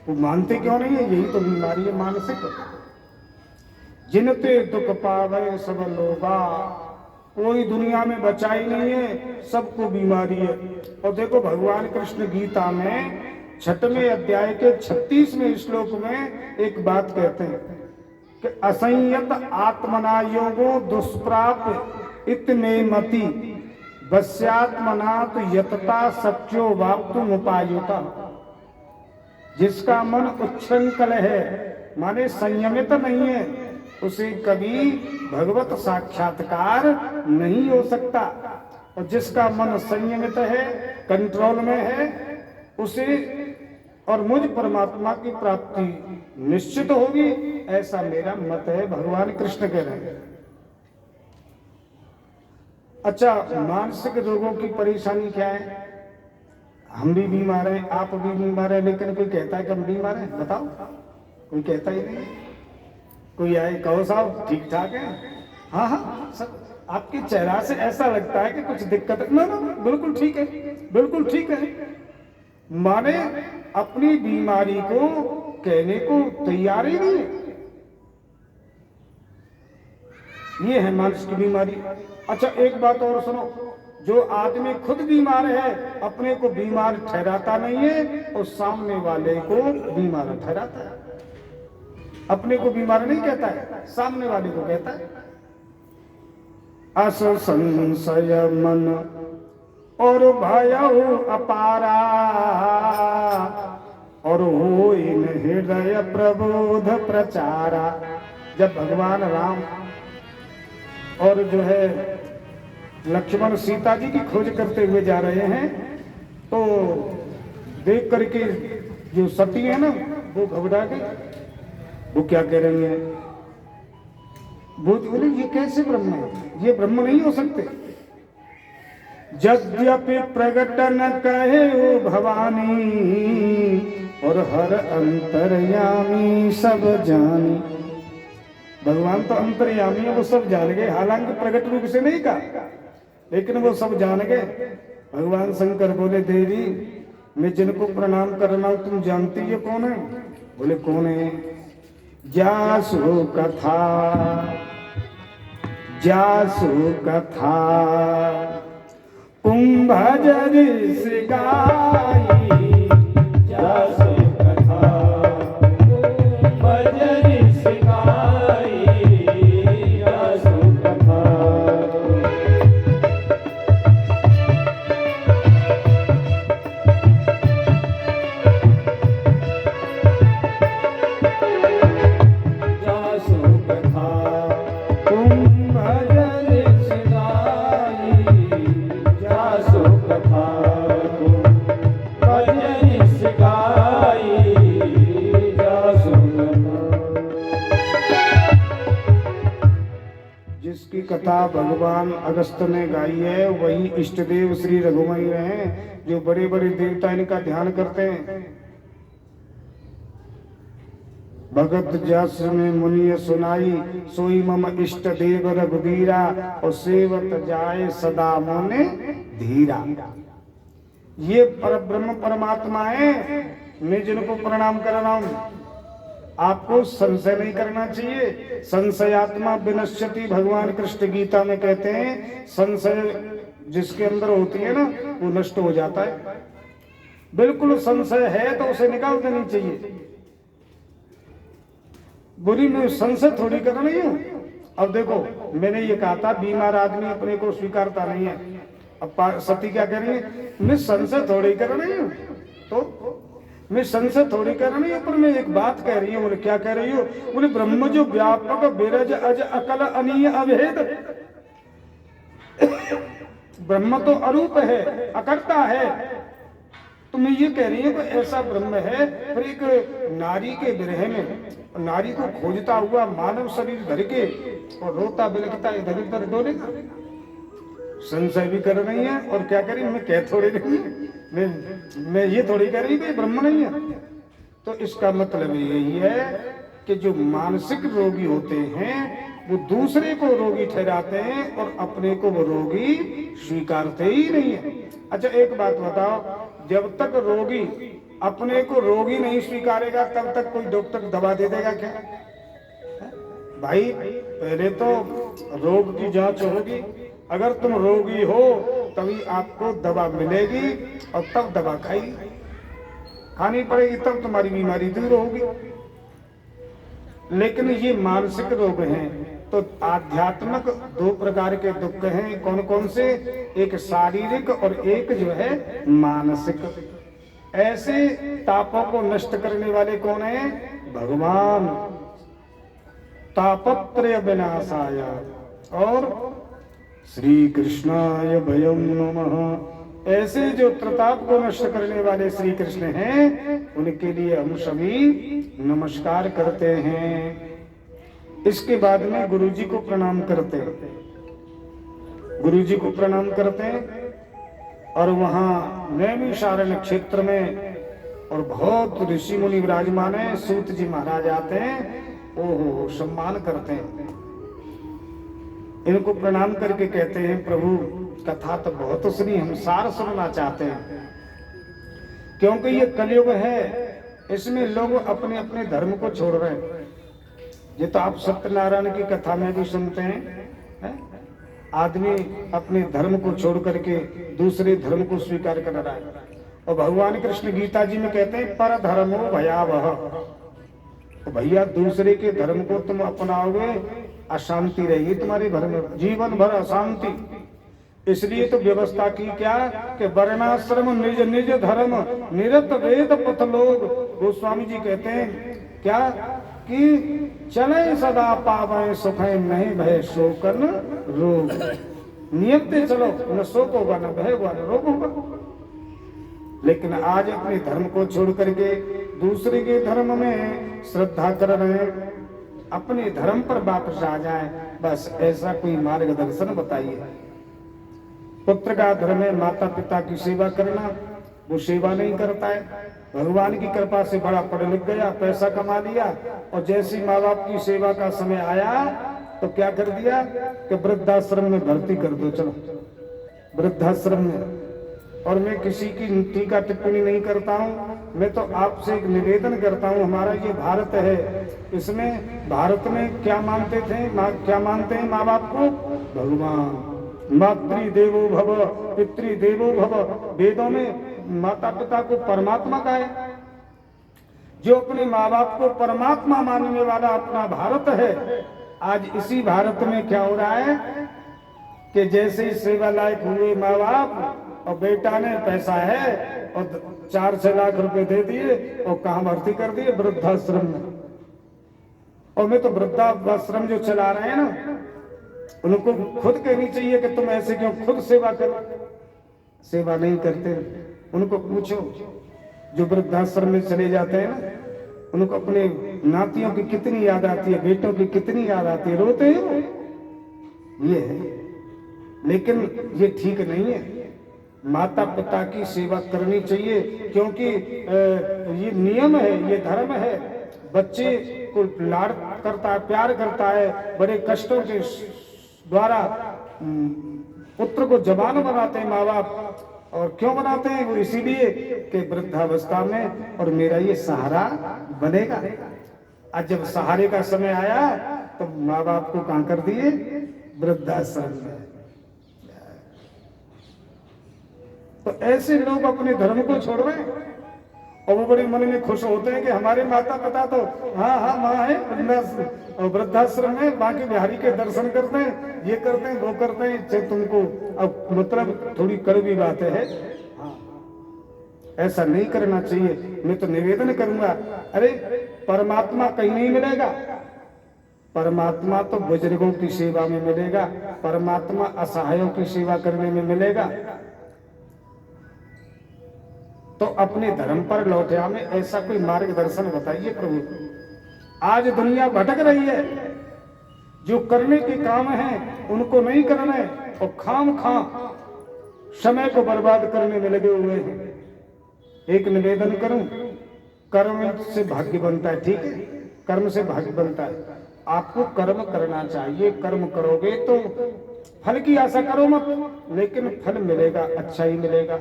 वो मानते क्यों नहीं है? यही तो बीमारी है मानसिक। जिनते दुख पावे सब लोगा, कोई दुनिया में बचा ही नहीं है, सबको बीमारी है। और देखो भगवान कृष्ण गीता में 6वें अध्याय के 36वें श्लोक में एक बात कहते हैं कि असंयत आत्मना योगो दुष्प्राप इतने मति वश्यात्मनात् यतता सत्यो वाप्तुम उपायुता। जिसका मन उच्छृंखल है माने संयमित नहीं है, उसे कभी भगवत साक्षात्कार नहीं हो सकता। और जिसका मन संयमित है, कंट्रोल में है, उसे और मुझ परमात्मा की प्राप्ति निश्चित होगी, ऐसा मेरा मत है, भगवान कृष्ण कह रहे हैं। अच्छा, मानसिक रोगों की परेशानी क्या है? हम भी बीमार हैं, आप भी बीमार हैं, लेकिन कोई कहता है कि हम बीमार हैं? बताओ, कोई कहता ही नहीं। कोई आए कहो साहब ठीक ठाक है, हाँ हाँ सब, आपके चेहरा से ऐसा लगता है कि कुछ दिक्कत है। ना बिल्कुल ठीक है, बिल्कुल ठीक है। माने अपनी बीमारी को कहने को तैयार ही नहीं है। ये है मानसिक बीमारी। अच्छा, एक बात और सुनो, जो आदमी खुद बीमार है अपने को बीमार ठहराता नहीं है और सामने वाले को बीमार ठहराता है। अपने को बीमार नहीं कहता है, सामने वाले को कहता है। अस संशय मन और भयउ अपारा, और हो इन हृदय प्रबोध प्रचारा। जब भगवान राम और जो है लक्ष्मण सीता जी की खोज करते हुए जा रहे हैं तो देख करके जो सती है ना, वो घबरा गई। वो क्या कह रही है? वो बोले ये कैसे ब्रह्म है? ये ब्रह्म नहीं हो सकते। यद्यपि प्रगट न कहे ओ भवानी, और हर अंतर्यामी सब जानी। भगवान तो अंतर्यामी है, वो सब जान गए, हालांकि प्रगट रूप से नहीं कहा, लेकिन वो सब जान गए। भगवान शंकर बोले देवी, मैं जिनको प्रणाम कर रहा हूं तुम जानती है कौन है? बोले कौन है? जासु कथा, जासु कथा कुंभजरि सिगाई। जासु कथा कुंभजरि सिगाई, जासु कथा। जिसकी कथा भगवान अगस्त ने गाई है वही इष्ट देव श्री रघुमय हैं, जो बड़े बड़े देवता इनका ध्यान करते हैं। भगत जस में मुनि सुनाई, सोई मम इष्ट देव रघुबीरा, और सेवत जाए सदा मोने धीरा। ये पर ब्रह्म परमात्मा है, मैं जिनको प्रणाम कर रहा हूं। आपको संशय नहीं करना चाहिए। संशयात्मा विनश्यति, भगवान कृष्ण गीता में कहते हैं, संशय जिसके अंदर होती है ना वो नष्ट हो जाता है। बिल्कुल संशय है तो उसे निकाल देनी चाहिए। बुरी मैं संशय थोड़ी कर रही हूँ। अब देखो मैंने ये कहा था बीमार आदमी अपने को स्वीकारता नहीं है। अब सती क्या कह रही है, मैं संशय थोड़ी कर रही हूँ, तो मैं संशय थोड़ी कर रही हूँ, पर मैं एक बात कह रही हूँ। बोले क्या कह रही हूँ? बोले ब्रह्म जो व्यापक बिरज अज अकल अनीय अभेद, ब्रह्म तो अरूप है, अकर्ता है, तो मैं ये कह रही हूँ कि ऐसा ब्रह्म है, फिर एक नारी के विरह में नारी को खोजता हुआ मानव शरीर धर के और रोता बिलखता इधर उधर डोलेगा। संशय भी कर रही है और क्या करी, मैं कह थोड़ी रही, मैं ये थोड़ी कह रही कि ब्रह्म नहीं है। तो इसका मतलब यही है कि जो मानसिक रोगी होते हैं वो दूसरे को रोगी ठहराते हैं और अपने को वो रोगी स्वीकारते ही नहीं है। अच्छा एक बात बताओ, जब तक रोगी अपने को रोगी नहीं स्वीकारेगा तब तक कोई डॉक्टर दवा दे देगा क्या? भाई पहले तो रोग की जांच होगी, अगर तुम रोगी हो तभी आपको दवा मिलेगी और तब दवा खानी पड़ेगी, तब तुम्हारी बीमारी दूर होगी। लेकिन ये मानसिक रोग हैं। तो आध्यात्मिक दो प्रकार के दुख हैं, कौन कौन से? एक शारीरिक और एक जो है मानसिक। ऐसे तापों को नष्ट करने वाले कौन है? भगवान। तापत्रय विनाशाय और श्री कृष्णाय भयम नमः। ऐसे जो प्रताप को नष्ट करने वाले श्री कृष्ण हैं, उनके लिए हम सभी नमस्कार करते हैं। इसके बाद में गुरु जी को प्रणाम करते हैं, गुरु जी को प्रणाम करते हैं। और वहां नैमिषारण्य क्षेत्र में और बहुत ऋषि मुनि विराजमान है, सूत जी महाराज आते हैं, ओहो सम्मान करते हैं। इनको प्रणाम करके कहते हैं प्रभु कथा तो बहुत सुनी, हम सार सुनना चाहते हैं, क्योंकि ये कलयुग है, इसमें लोग अपने अपने धर्म को छोड़ रहे हैं। ये तो आप सत्यनारायण की कथा में भी सुनते हैं, आदमी अपने धर्म को छोड़ करके दूसरे धर्म को स्वीकार कर रहा है। और भगवान कृष्ण गीता जी में कहते हैं पर धर्मो भयावह। तो भैया दूसरे के धर्म को तुम अपनाओगे अशांति रहेगी तुम्हारे घर में, जीवन भर अशांति। इसलिए तो व्यवस्था की क्या कि वर्णाश्रम निज निज धर्म निरत वेद पथ लोग। गोस्वामी जी कहते हैं क्या कि चले सदा पावे सुख नहीं भय शोकन रोग। नियत से चलो, न शोक होगा न भय होगा न रोग होगा। लेकिन आज अपने धर्म को छोड़ करके दूसरे के धर्म में श्रद्धा कर रहे हैं, अपने धर्म पर वापस आ जाएं। बस ऐसा कोई मार्गदर्शन बताइए। पुत्र का धर्म है माता पिता की सेवा करना, वो सेवा नहीं करता है। भगवान की कृपा से बड़ा पढ़ लिख गया, पैसा कमा लिया, और जैसी माँ बाप की सेवा का समय आया तो क्या कर दिया कि वृद्धाश्रम में भर्ती कर दो, चलो वृद्धाश्रम में। और मैं किसी की टीका टिप्पणी नहीं करता हूँ, मैं तो आपसे एक निवेदन करता हूँ। हमारा ये भारत है, इसमें भारत में क्या मानते थे, क्या मानते हैं माँ बाप को? भगवान। मातृ देवो भव पितृ देवो भव। वेदों में माता पिता को परमात्मा का है। जो अपने माँ बाप को परमात्मा मानने वाला अपना भारत है, आज इसी भारत में क्या हो रहा है कि जैसे ही सेवा लायक हुए माँ बाप और बेटा ने पैसा है और 4-6 लाख रुपए दे दिए और कहाँ भर्ती कर दिए? वृद्धाश्रम में। और मैं तो वृद्धाश्रम जो चला रहे हैं ना, उनको खुद कहनी चाहिए कि तुम ऐसे क्यों खुद सेवा करो। सेवा नहीं करते, उनको पूछो जो वृद्धाश्रम में चले जाते हैं ना, उनको अपने नातियों की कितनी याद आती है, बेटों की कितनी याद आती है, रोते हैं। ये है, लेकिन ये ठीक नहीं है। माता पिता की सेवा करनी चाहिए, क्योंकि ये नियम है, ये धर्म है। बच्चे को लाड़ करता है, प्यार करता है, बड़े कष्टों के द्वारा पुत्र को जवान बनाते हैं माँ बाप। और क्यों बनाते हैं? वो इसीलिए कि वृद्धावस्था में और मेरा ये सहारा बनेगा। आज जब सहारे का समय आया तो माँ बाप को कहां कर दिए? वृद्धाश्रम में। तो ऐसे लोग अपने धर्म को छोड़ रहे हैं। और वो बड़े मन में खुश होते हैं कि हमारे माता पिता तो हाँ हाँ माँ है वृद्धाश्रम में, बाकी बिहारी के दर्शन करते हैं, ये करते हैं वो करते हैं। चाहे तुमको अब मतलब थोड़ी कड़वी बात है, ऐसा नहीं करना चाहिए। मैं तो निवेदन करूंगा, अरे परमात्मा कहीं नहीं मिलेगा, परमात्मा तो बुजुर्गों की सेवा में मिलेगा, परमात्मा असहायों की सेवा करने में मिलेगा। तो अपने धर्म पर लौटे हमें ऐसा कोई मार्गदर्शन बताइए प्रभु। आज दुनिया भटक रही है, जो करने के काम हैं उनको नहीं करना है और खाम खा समय को बर्बाद करने में लगे हुए हैं। एक निवेदन करूं, कर्म से भाग्य बनता है, ठीक है, कर्म से भाग्य बनता है। आपको कर्म करना चाहिए, कर्म करोगे तो फल की आशा करो मत, लेकिन फल मिलेगा, अच्छा ही मिलेगा।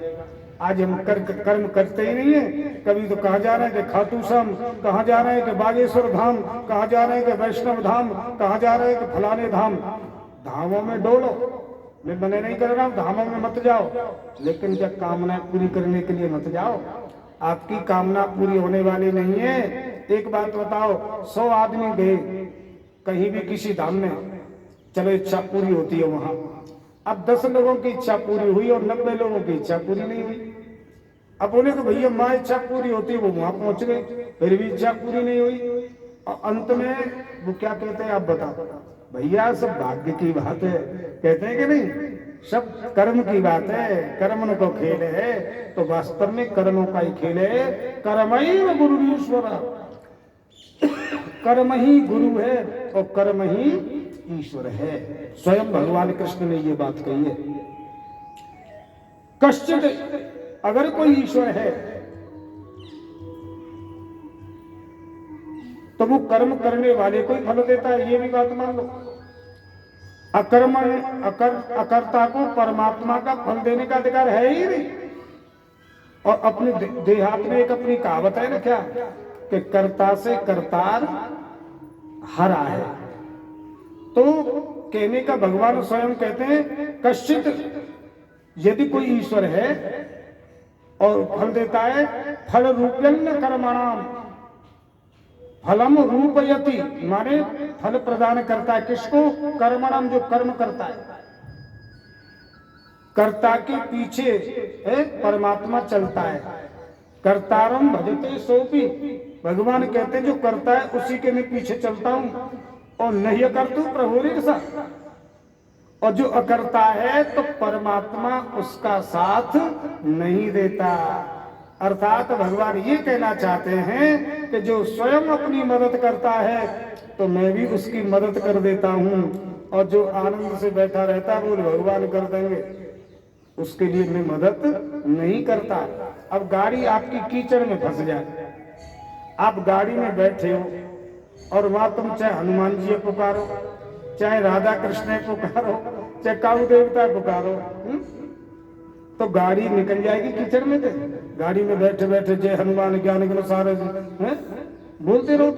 आज हम कर्म करते ही नहीं है। कभी तो कहा जा रहे हैं कि खाटू श्याम, कहा जा रहे हैं कि बागेश्वर धाम, कहा जा रहे हैं कि वैष्णव धाम, कहा जा रहे हैं कि फलाने धाम। धामों में डोलो, मैं मने नहीं कर रहा हूं, धामों में मत जाओ, लेकिन जब कामना पूरी करने के लिए मत जाओ। आपकी कामना पूरी होने वाली नहीं है। एक बात बताओ, 100 आदमी गए कहीं भी किसी धाम में, चलो इच्छा पूरी होती है वहां। अब 10 लोगों की इच्छा पूरी हुई और 90 लोगों की इच्छा पूरी नहीं हुई। अब बोले कि भैया माँ इच्छा पूरी होती है, वो वहां पहुंच गए, फिर भी इच्छा पूरी नहीं हुई। और अंत में वो क्या कहते हैं आप बताओ? भैया सब भाग्य की बात है, कहते हैं कि नहीं, सब कर्म की बात है, कर्म को खेल है। तो वास्तव में कर्मों का ही खेल है। कर्म ही गुरु ईश्वर, कर्म ही गुरु है और कर्म ही ईश्वर है। स्वयं भगवान कृष्ण ने ये बात कही है। कश्चित, अगर कोई ईश्वर है तो वो कर्म करने वाले को ही फल देता है, ये भी बात मान लो। अकर्ता को परमात्मा का फल देने का अधिकार है ही नहीं। और अपने देहात में एक अपनी कहावत है ना, क्या कि कर्ता से कर्तार हरा है। तो कहने का भगवान स्वयं कहते हैं, कश्चित, यदि कोई ईश्वर है और फल देता है, फल रूपयन्न कर्मणाम, फलम रूपयति, माने फल प्रदान करता है किसको? कर्मणाम, जो कर्म करता है। कर्ता के पीछे परमात्मा चलता है। कर्तारम भजते सोपी, भगवान कहते हैं जो करता है उसी के मैं पीछे चलता हूं। और नहीं करतु प्रभुरे सा, और जो अकर्ता है तो परमात्मा उसका साथ नहीं देता। अर्थात भगवान ये कहना चाहते हैं कि जो स्वयं अपनी मदद करता है तो मैं भी उसकी मदद कर देता हूं, और जो आनंद से बैठा रहता है वो भगवान कर देंगे, उसके लिए मैं मदद नहीं करता। अब गाड़ी आपकी कीचड़ में फंस जाए, आप गाड़ी में बैठे हो और वहां तुम चाहे हनुमान जी पुकारो, चाहे राधा कृष्ण पुकारो, चाहे काऊ देवता पुकारो, तो गाड़ी निकल जाएगी कीचड़ में से। गाड़ी में बैठे बैठे जय हनुमान ज्ञान गुण सारे बोलते रहो।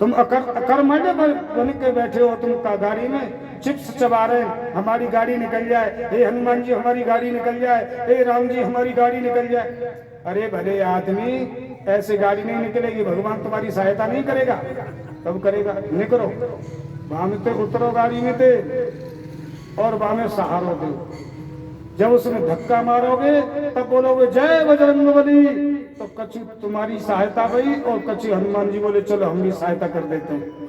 तुम अकर्मण्य बन के बैठे हो, तुम का गाड़ी में चिप्स चबा रहे, हमारी गाड़ी निकल जाए, हे हनुमान जी हमारी गाड़ी निकल जाए, हे राम जी हमारी गाड़ी निकल जाए। अरे भले आदमी, ऐसे गाड़ी नहीं निकलेगी, भगवान तुम्हारी सहायता नहीं करेगा, तब करेगा। निकलो वहां में, उतरो गाड़ी में थे और वहां में सहारो दो। जब उसमें धक्का मारोगे तब बोलोगे जय बजरंगबली, तो कछु तुम्हारी सहायता भई और कछु हनुमान जी बोले चलो हम भी सहायता कर देते हैं,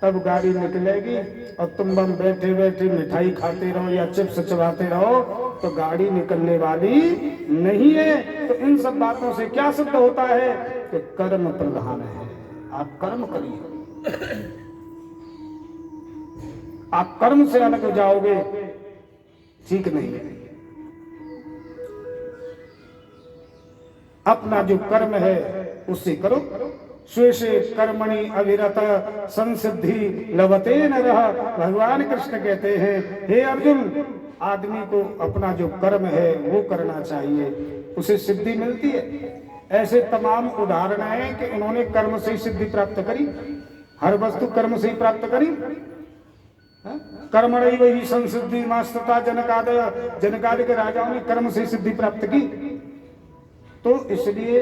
तब गाड़ी निकलेगी। और तुम बम बैठे बैठे मिठाई खाते रहो या चिप्स चबाते रहो तो गाड़ी निकलने वाली नहीं है। तो इन सब बातों से क्या सिद्ध होता है कि कर्म प्रधान है। आप कर्म करिए, आप कर्म से अलग हो जाओगे, ठीक नहीं है। अपना जो कर्म है उससे करो। स्वेशे कर्मणि अविरत संसिद्धि लभते नरः। भगवान कृष्ण कहते हैं, हे अर्जुन, आदमी को अपना जो कर्म है वो करना चाहिए, उसे सिद्धि मिलती है। ऐसे तमाम उदाहरण हैं कि उन्होंने कर्म से ही सिद्धि प्राप्त करी। हर वस्तु कर्म से ही प्राप्त करी। कर्मणैव हि संसिद्धि मास्तता जनकादय, जनकादि के राजाओं ने कर्म से सिद्धि प्राप्त की। तो इसलिए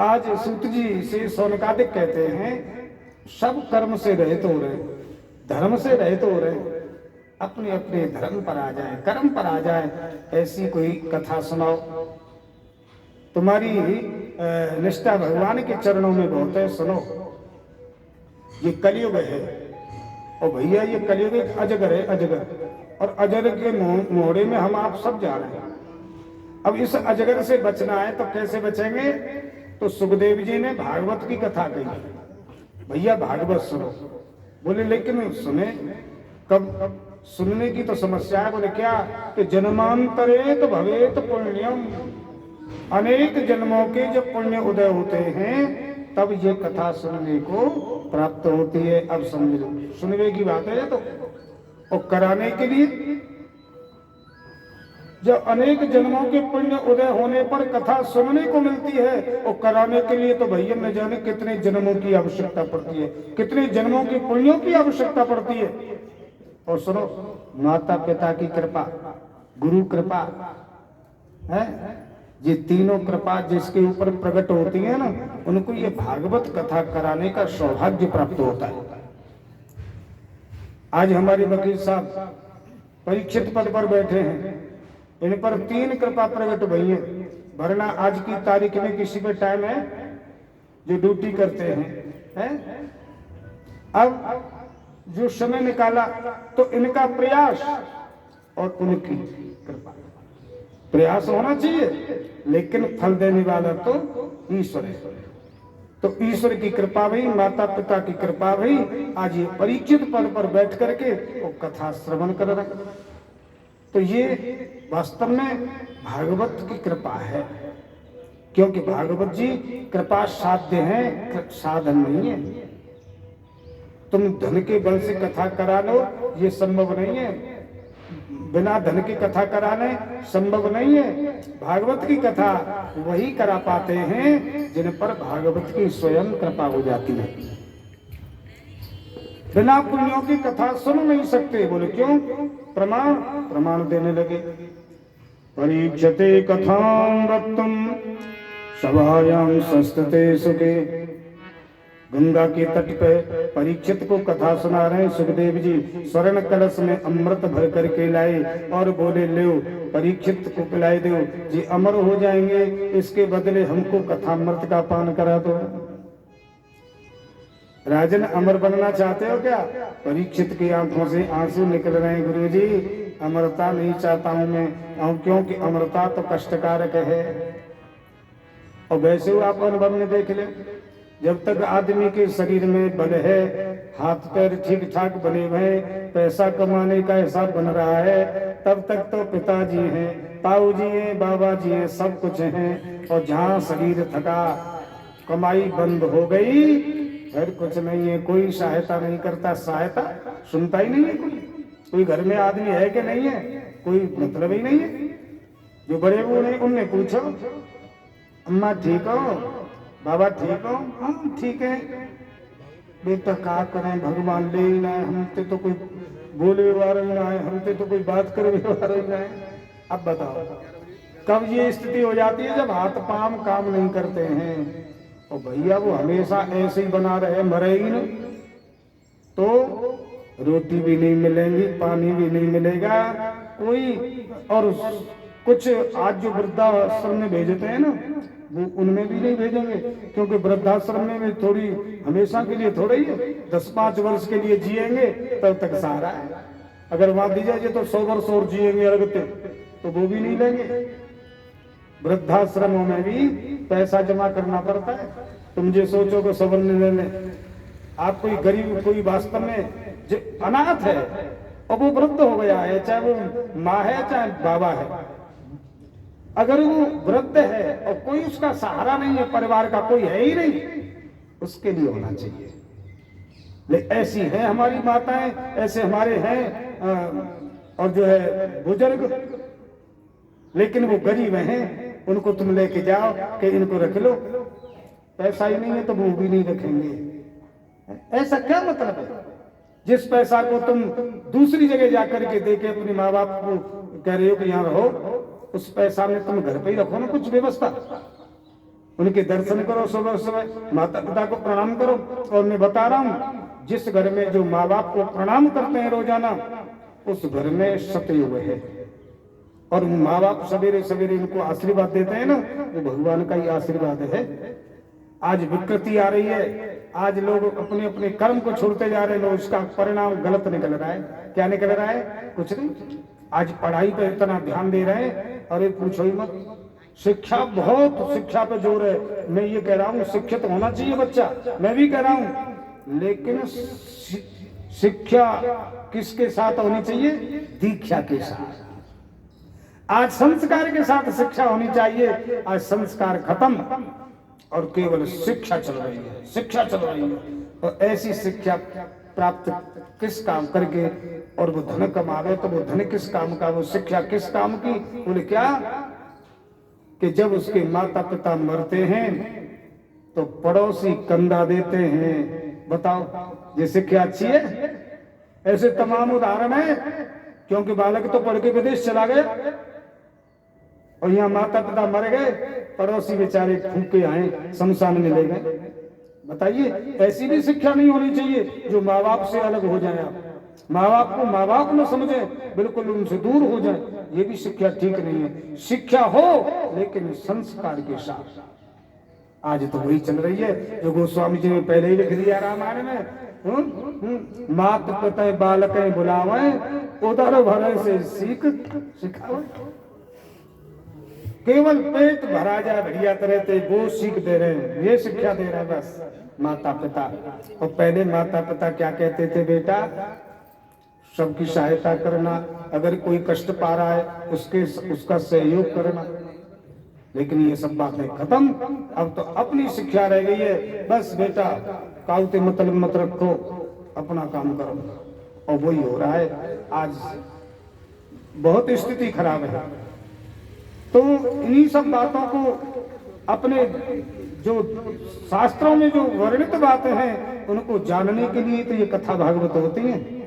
आज सूत जी से सौनकादिक कहते हैं सब कर्म से रहित हो रहे, धर्म से रहित हो रहे, अपने अपने धर्म पर आ जाए, कर्म पर आ जाए। ऐसी कोई कथा सुनाओ। तुम्हारी निष्ठा भगवान के चरणों में बहुत है, सुनो। ये कलयुग है और भैया ये कलयुग एक अजगर है, अजगर, और अजगर के मोहरे में हम आप सब जा रहे हैं। अब इस अजगर से बचना है तो कैसे बचेंगे? तो सुखदेव जी ने भागवत की कथा कही, भैया भागवत सुनो। बोले लेकिन सुने कब? सुनने की तो समस्या है। बोले क्या? कि जन्मांतरे तो भवेत पुण्यम, अनेक जन्मों के जब पुण्य उदय होते हैं तब ये कथा सुनने को प्राप्त होती है। अब समझ लो, सुनने की बात है तो, और कराने के लिए जब अनेक जन्मों के पुण्य उदय होने पर कथा सुनने को मिलती है, और कराने के लिए तो भैया न जाने कितने जन्मों की आवश्यकता पड़ती है, कितने जन्मों के पुण्यों की आवश्यकता पड़ती है। और सुनो, माता पिता की कृपा, गुरु कृपा है, ये तीनों कृपा जिसके ऊपर प्रकट होती है ना, उनको ये भागवत कथा कराने का सौभाग्य प्राप्त होता है। आज हमारे वकील साहब परीक्षित पद पर बैठे हैं, इन पर 3 कृपा प्रकट हुई है। वरना आज की तारीख में किसी पे टाइम है जो ड्यूटी करते हैं? अब जो समय निकाला तो इनका प्रयास और उनकी कृपा, प्रयास होना चाहिए लेकिन फल देने वाला तो ईश्वर है। तो ईश्वर की कृपा भी, माता पिता की कृपा भी, आज ये परीक्षित पद पर बैठ करके वो कथा श्रवण कर रहे। तो ये वास्तव में भागवत की कृपा है, क्योंकि भागवत जी कृपा साध्य है, साधन नहीं है। तुम धन के बल से कथा करा लो, ये संभव नहीं है। बिना धन की कथा कराने संभव नहीं है। भागवत की कथा वही करा पाते हैं जिन पर भागवत की स्वयं कृपा हो जाती है। बिना पुण्यों की कथा सुन नहीं सकते। बोले क्यों? प्रमाण देने लगे। परीक्षते कथां वक्तुं सभायां संस्थिते सुखे। गंगा के तट पे परीक्षित को कथा सुना रहे सुखदेव जी। स्वर्ण कलश में अमृत भर करके लाए और बोले लो परीक्षित को पिलाए दो, जी अमर हो जाएंगे, इसके बदले हमको कथामृत का पान करा दो। राजन अमर बनना चाहते हो क्या? परीक्षित की आंखों से आंसू निकल रहे हैं, गुरु जी अमरता नहीं चाहता हूं मैं, क्योंकि अमरता तो कष्टकारक है। और वैसे ही आप अनुभव में देख ले, जब तक आदमी के शरीर में बल है, हाथ पैर ठीक ठाक बने हुए, पैसा कमाने का हिसाब बन रहा है, तब तक तो पिताजी हैं, ताऊ जी हैं, बाबा जी हैं, सब कुछ हैं। और जहाँ शरीर थका, कमाई बंद हो गई, फिर कुछ नहीं है, कोई सहायता नहीं करता, सहायता सुनता ही नहीं है कोई घर में आदमी है कि नहीं है, कोई मतलब ही नहीं है। जो बड़े बूढ़े उनने पूछो, अम्मा ठीक हो, बाबा ठीक हो? हाँ ठीक है। बेटा क्या करें, भगवान ले ही ना है, हमसे तो कोई बोले वाला ही ना है, हमसे तो कोई बात करे वाला ही ना है। अब बताओ कब ये स्थिति हो जाती है? जब हाथ पांव काम नहीं करते हैं। और भैया वो हमेशा ऐसे ही बना रहे, मरे ही नहीं, तो रोटी भी नहीं मिलेंगी, पानी भी नहीं मिलेगा कोई। और कुछ आज जो वृद्धाश्रम में भेजते हैं ना, वो उनमें भी नहीं भेजेंगे, क्योंकि वृद्धाश्रम में थोड़ी हमेशा के लिए थोड़ा ही 10-5 वर्ष के लिए जिएंगे, तब तक सहारा है। अगर वहां दी जाए तो 100 वर्ष और जिएंगे अलगते, तो वो भी नहीं लेंगे। वृद्धाश्रमों में भी पैसा जमा करना पड़ता है। तुम जो सोचो को सबर नहीं लेने, आप कोई गरीब, कोई वास्तव में जो अनाथ है और वो वृद्ध हो गया है, चाहे वो माँ है चाहे बाबा है, अगर वो वृद्ध है और कोई उसका सहारा नहीं है, परिवार का कोई है ही नहीं, उसके लिए होना चाहिए। लेकिन ऐसी है हमारी माताएं, ऐसे हमारे हैं और जो है बुजुर्ग, लेकिन वो गरीब हैं, उनको तुम लेके जाओ कि इनको रख लो, पैसा ही नहीं है तो वो भी नहीं रखेंगे। ऐसा क्या मतलब है? जिस पैसा को तुम दूसरी जगह जाकर के देके अपने माँ बाप को कह रहे हो कि यहाँ रहो, उस पैसा में तुम घर पे ही रखो ना कुछ व्यवस्था। उनके दर्शन करो, सुबह सुबह माता पिता को प्रणाम करो। और मैं बता रहा हूँ, जिस घर में जो माँ बाप को प्रणाम करते हैं रोजाना, उस घर में सतयुग है। और माँ बाप सवेरे सवेरे उनको आशीर्वाद देते हैं ना, वो भगवान का ही आशीर्वाद है। आज विकृति आ रही है, आज लोग अपने अपने कर्म को छोड़ते जा रहे हैं, उसका परिणाम गलत निकल रहा है। क्या निकल रहा है? कुछ नहीं। आज पढ़ाई पर इतना ध्यान दे रहे हैं, अरे पूछो ही मत। शिक्षा, बहुत शिक्षा पे जोर है। मैं ये कह रहा हूँ शिक्षित होना चाहिए बच्चा, मैं भी कह रहा हूँ, लेकिन शिक्षा किसके साथ होनी चाहिए? दीक्षा के साथ। आज संस्कार के साथ शिक्षा होनी चाहिए। आज संस्कार खत्म और केवल शिक्षा चल रही है, शिक्षा चल रही है। और ऐसी शिक्षा प्राप्त किस काम करके, और वो धन कमावे तो वो धन किस काम का, वो शिक्षा किस काम की? बोले क्या कि जब उसके माता पिता मरते हैं तो पड़ोसी कंधा देते हैं। बताओ, ये शिक्षा अच्छी है? ऐसे तमाम उदाहरण है। क्योंकि बालक तो पढ़ के विदेश चला गया और यहाँ माता पिता मर गए, पड़ोसी बेचारे फूके आए, शमशान में ले गए। बताइए, ऐसी भी शिक्षा नहीं होनी चाहिए जो माँ बाप से अलग हो जाए, माँ बाप को माँ बाप न समझे, बिल्कुल उनसे दूर हो जाए। ये भी शिक्षा ठीक नहीं है। शिक्षा हो लेकिन संस्कार के साथ। आज तो वही चल रही है जो गोस्वामी जी ने पहले ही लिख दिया रामायण में। मात पिता बालक बुलावे, उदर भरे से सीख सिखावे। केवल पेट भरा जाए बढ़िया तरह से, वो सीख दे रहे हैं, ये शिक्षा दे रहे हैं बस माता पिता। और पहले माता पिता क्या कहते थे? बेटा, सबकी सहायता करना, अगर कोई कष्ट पा रहा है उसका सहयोग करना। लेकिन ये सब बातें खत्म। अब तो अपनी शिक्षा रह गई है, बस बेटा काउते मतलब मत रखो, अपना काम करो। और वही हो रहा है आज, बहुत स्थिति खराब है। तो इन्हीं सब बातों को अपने जो शास्त्रों में जो वर्णित बातें हैं उनको जानने के लिए तो ये कथा भागवत होती है।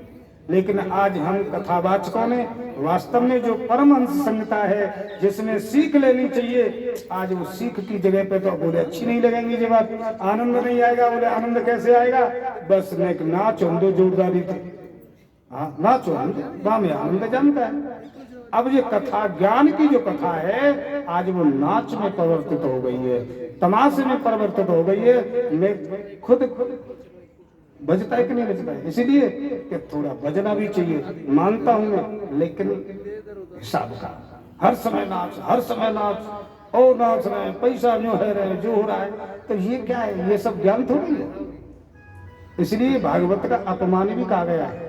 लेकिन आज हम कथावाचकों ने वास्तव में जो परमहंस संहिता है जिसमें सीख लेनी चाहिए, आज वो सीख की जगह पे तो बोले अच्छी नहीं लगेंगी जी बात, आनंद नहीं आएगा। बोले आनंद कैसे आएगा? बस नेक नाच दो जोरदारी थी, हाँ नाचो, में आनंद जानता है। अब ये कथा, ज्ञान की जो कथा है, आज वो नाच में परिवर्तित हो गई है, तमाशे में परिवर्तित हो गई है। मैं खुद बजता है कि नहीं बजता है? इसीलिए कि थोड़ा बजना भी चाहिए, मानता हूं मैं, लेकिन हिसाब का। हर समय नाच, हर समय नाच, और नाच रहे हैं, पैसा जो है रहे, जो हो रहा है, तो ये क्या है? ये सब ज्ञान थोड़ी है। इसलिए भागवत का अपमान भी कहा गया है।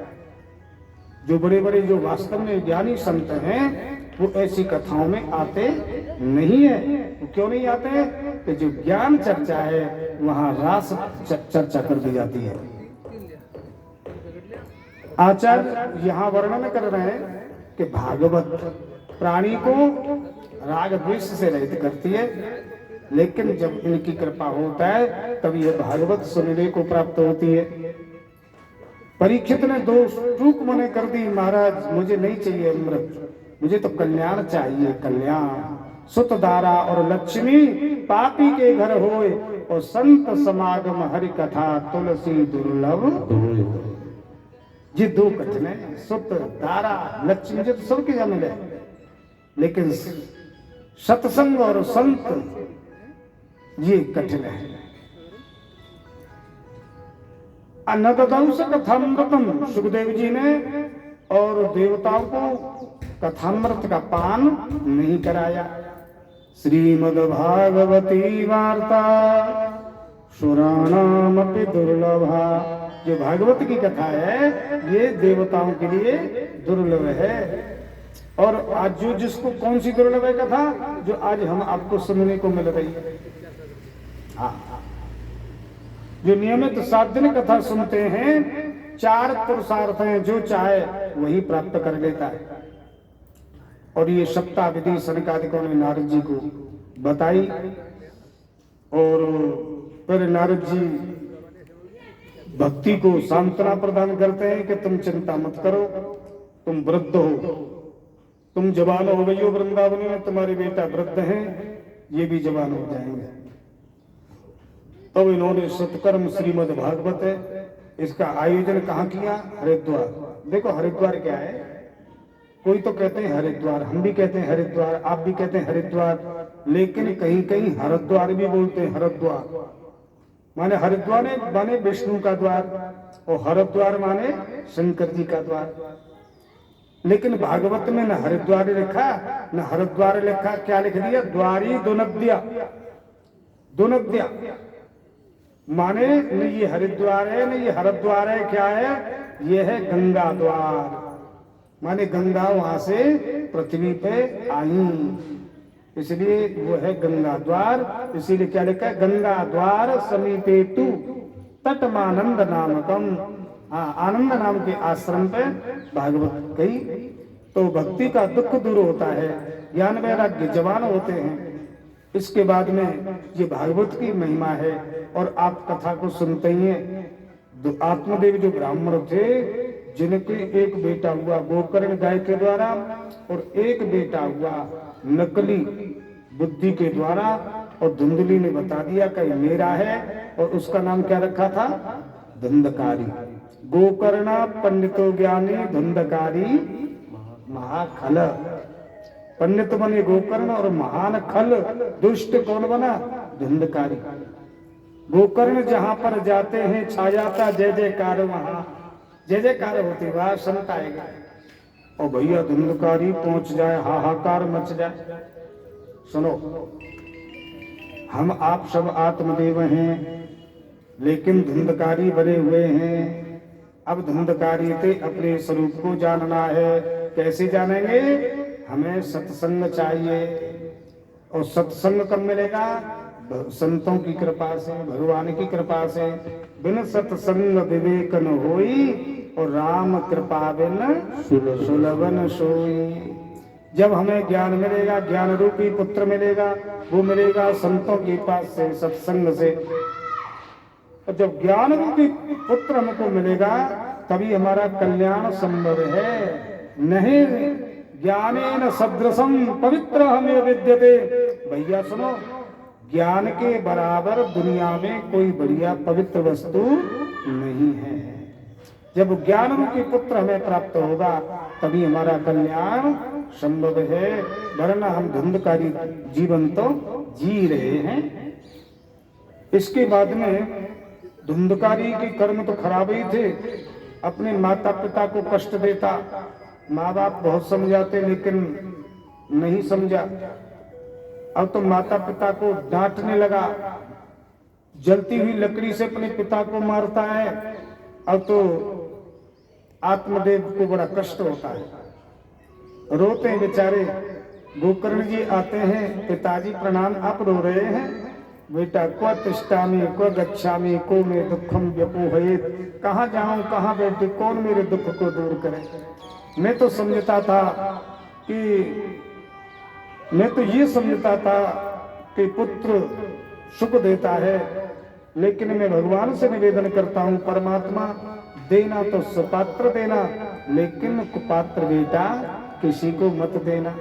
जो बड़े बड़े जो वास्तव में ज्ञानी संत हैं वो ऐसी कथाओं में आते नहीं है। वो क्यों नहीं आते हैं? कि जो ज्ञान चर्चा है वहां रास चर्चा कर दी जाती है। आचार्य यहाँ वर्णन कर रहे हैं कि भागवत प्राणी को राग द्वेष से रहित करती है, लेकिन जब इनकी कृपा होता है तब यह भागवत सुनने को प्राप्त होती है। परीक्षित ने दो चूक मने कर दी, महाराज मुझे नहीं चाहिए अमृत, मुझे तो कल्याण चाहिए, कल्याण। सुत दारा और लक्ष्मी पापी के घर होए, और संत समागम हरि कथा तुलसी दुर्लभ। ये दो कथन है, सुत दारा लक्ष्मी, जो तो सबके जाने गए, लेकिन सत्संग और संत ये कठिन है। अन्नदंश कथामृतम, सुखदेव जी ने और देवताओं को कथामृत का पान नहीं कराया। श्रीमद् भागवती वार्ता सुराणामपि दुर्लभा। जो भागवत की कथा है ये देवताओं के लिए दुर्लभ है। और आज जो जिसको कौन सी दुर्लभ है कथा? जो आज हम आपको सुनने को मिल रही है। हाँ, जो नियमित 7 दिन कथा सुनते हैं, 4 पुरुषार्थ हैं, जो चाहे वही प्राप्त कर लेता है। और ये सप्ताह विधि सनकादिकों ने नारद जी को बताई, और फिर नारद जी भक्ति को सांत्वना प्रदान करते हैं कि तुम चिंता मत करो, तुम वृद्ध हो, तुम जवान हो गई हो, वृंदावन में तुम्हारे बेटा वृद्ध हैं, ये भी जवान हो जाएंगे, तो इन्होंने सत्कर्म श्रीमद् भागवत है, इसका आयोजन कहाँ किया? हरिद्वार। देखो हरिद्वार क्या है, कोई तो कहते हैं हरिद्वार, हम भी कहते हैं हरिद्वार, आप भी कहते हैं हरिद्वार, लेकिन कहीं कहीं हरिद्वार भी बोलते हैं। हरिद्वार माने हरिद्वार माने विष्णु का द्वार, और हरिद्वार माने शंकर जी का द्वार। लेकिन भागवत में न हरिद्वार लिखा न हरिद्वार लिखा, क्या लिख दिया? द्वारी दुनद्या। दुनद्या माने न ये हरिद्वार है न ये हरिद्वार है, क्या है? ये है गंगा द्वार। माने गंगा वहां से पृथ्वी पे आई, इसलिए वो है गंगा द्वार। इसीलिए क्या लिखा है? गंगा द्वार समीपे तु तटमानंद नामकम। हाँ, आनंद नाम के आश्रम पे भागवत गई। तो भक्ति का दुख दूर होता है, ज्ञान वैराग्य जवान होते हैं। इसके बाद में ये भागवत की महिमा है। और आप कथा को सुनते ही हैं, आत्मदेव जो ब्राह्मण थे, जिनके एक बेटा हुआ गोकर्ण गाय के द्वारा और एक बेटा हुआ नकली बुद्धि के द्वारा, और धुंधली ने बता दिया कि मेरा है, और उसका नाम क्या रखा था? धुंधकारी। गोकर्ण पंडितो ज्ञानी धुंधकारी महाखल। पंडित बने गोकर्ण और महान खल दुष्ट कौन बना? धुंधकारी। गोकर्ण जहां पर जाते हैं छा जाता जय जयकार, वहां जय जयकार होती, वहां संत आएगा। और भैया धुंधकारी पहुंच जाए, हाहाकार मच जाए। सुनो, हम आप सब आत्मदेव हैं, लेकिन धुंधकारी बने हुए हैं। अब धुंधकारी थे, अपने स्वरूप को जानना है। कैसे जानेंगे? हमें सत्संग चाहिए। और सत्संग कब मिलेगा? संतों की कृपा से, भगवान की कृपा से। बिन सत्संग विवेक न होई, और राम कृपा बिन सुलभन सोई। जब हमें ज्ञान मिलेगा, ज्ञान रूपी पुत्र मिलेगा, वो मिलेगा संतों के पास से, सत्संग से। और जब ज्ञान रूपी पुत्र हमको मिलेगा, तभी हमारा कल्याण संभव है। नहीं ज्ञानेन सदृशम पवित्र हमें विद्यते। भैया सुनो, ज्ञान के बराबर दुनिया में कोई बढ़िया पवित्र वस्तु नहीं है। जब ज्ञान रूपी पुत्र हमें प्राप्त होगा, तभी हमारा कल्याण संभव है, वरना हम धुंधकारी जीवन तो जी रहे हैं। इसके बाद में धुंधकारी के कर्म तो खराब ही थे। अपने माता पिता को कष्ट देता, माँ बाप बहुत समझाते लेकिन नहीं समझा। अब तो माता पिता को डांटने लगा, जलती हुई लकड़ी से अपने पिता को मारता है। अब तो आत्मदेव को बड़ा कष्ट होता है, रोते हैं बेचारे। गोकर्ण जी आते हैं, पिताजी प्रणाम, आप रो रहे हैं? बेटा क्व तिष्ठामि क्व गच्छामि को में दुखम व्यपोहयेत्। कहाँ जाऊं, कहाँ बैठे, कौन मेरे दुख को दूर करे? मैं तो समझता था कि कि पुत्र सुख देता है, लेकिन मैं भगवान से निवेदन करता हूँ, परमात्मा देना तो सुपात्र देना, लेकिन कुपात्र बेटा किसी को मत देना।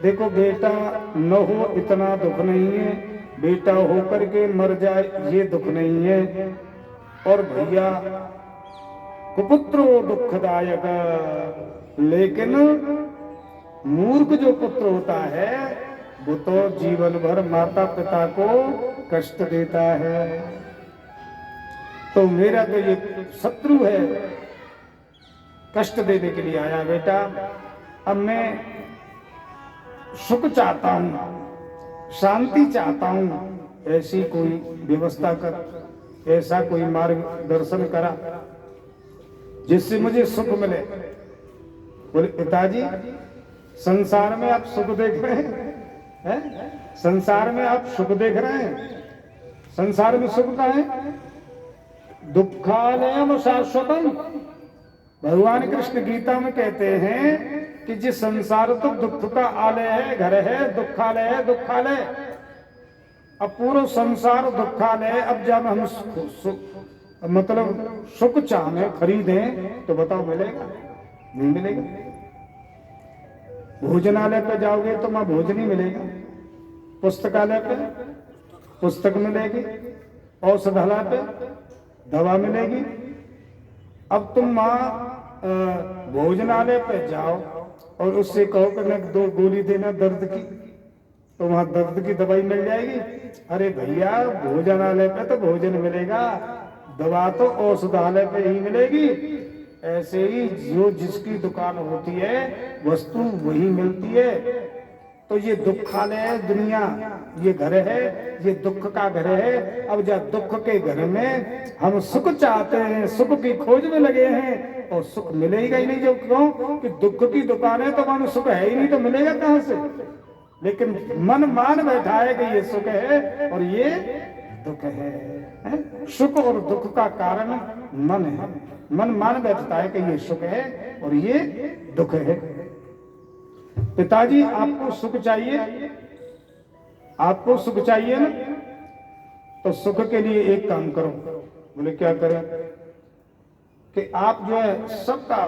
देखो बेटा न हो इतना दुख नहीं है, बेटा होकर के मर जाए ये दुख नहीं है। और भैया कुपुत्रो दुखदायक, लेकिन मूर्ख जो पुत्र होता है वो तो जीवन भर माता पिता को कष्ट देता है। तो मेरा तो ये शत्रु है, कष्ट देने के लिए आया बेटा। अब मैं सुख चाहता हूँ, शांति चाहता हूँ, ऐसी कोई व्यवस्था कर, ऐसा कोई मार्गदर्शन करा जिससे मुझे सुख मिले। बोले पिताजी संसार में आप सुख देख रहे हैं? संसार में आप सुख देख रहे हैं? संसार में सुख का है? दुखालयम शाश्वतम। भगवान कृष्ण गीता में कहते हैं कि जिस संसार तो दुख का आलय है, घर है, दुखालय है, दुखालय। अब पूरा संसार दुखालय। अब जब हम मतलब सुख चाहे खरीदें तो बताओ मिलेगा? नहीं मिलेगा। भोजनालय पे जाओगे तो वहां भोजन ही मिलेगा, पुस्तकालय पे पुस्तक मिलेगी, औषधालय पे दवा मिलेगी। अब तुम वहाँ भोजनालय पे जाओ और उससे कहो कि मैं 2 गोली देना दर्द की, तो वहां दर्द की दवाई मिल जाएगी। अरे भैया, भोजनालय पे तो भोजन मिलेगा, दवा तो औषधालय पे ही मिलेगी। ऐसे ही जो जिसकी दुकान होती है वस्तु वही मिलती है। तो ये दुखालय है दुनिया, ये घर है, ये दुख का घर है। अब जब दुख के घर में हम सुख चाहते हैं, सुख की खोज में लगे हैं, और सुख मिलेगा ही नहीं। जब क्यों कि दुख की दुकान है तो वहां सुख है ही नहीं, तो मिलेगा कहां से। लेकिन मन मान बैठा है कि ये सुख है और ये दुख है। सुख और दुख का कारण मन है। मन मान बैठता है कि ये सुख है और ये दुख है। पिताजी, आपको सुख चाहिए, आपको सुख चाहिए ना, तो सुख के लिए एक काम करो। बोले क्या करें? कि आप जो है सबका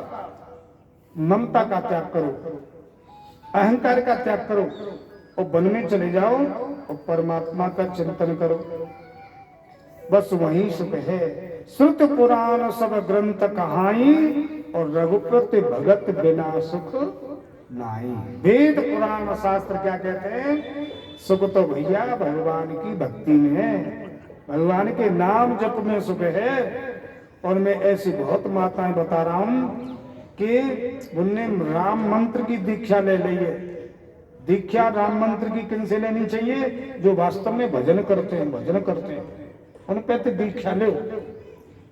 ममता का त्याग करो, अहंकार का त्याग करो और वन में चले जाओ और परमात्मा का चिंतन करो। बस वही सुख है। श्रुत पुराण सब ग्रंथ कहाई और रघुपति भगत बिना सुख नहीं। वेद पुराण शास्त्र क्या कहते हैं? सुख तो भैया भगवान की भक्ति में है, भगवान के नाम जप में सुख है। और मैं ऐसी बहुत माताएं बता रहा हूं कि उनने राम मंत्र की दीक्षा ले ली है। दीक्षा राम मंत्र की किन से लेनी चाहिए? जो वास्तव में भजन करते हैं, भजन करते हैं, उन पे तो दीक्षा लो।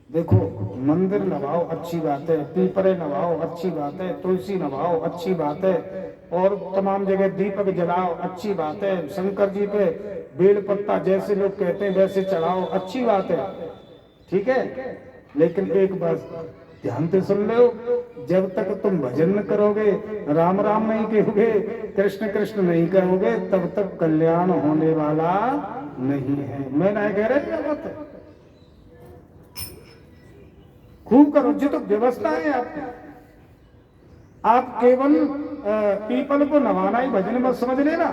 देखो, मंदिर नवाओ अच्छी बात है, पीपरे नवाओ अच्छी बात है, तुलसी नवाओ अच्छी बात है, और तमाम जगह दीपक जलाओ अच्छी बात है, शंकर जी पे बेल पत्ता जैसे लोग कहते हैं वैसे चढ़ाओ अच्छी बात है, ठीक है। लेकिन एक बात ध्यान से सुन लो, जब तक तुम भजन न करोगे, राम राम नहीं कहोगे, कृष्ण कृष्ण नहीं कहोगे, तब तक कल्याण होने वाला नहीं है। मैं नहीं कह रहा, खूब करो जी, तो व्यवस्था है आपकी। आप केवल पीपल को नवाना ही भजन मत समझ लेना,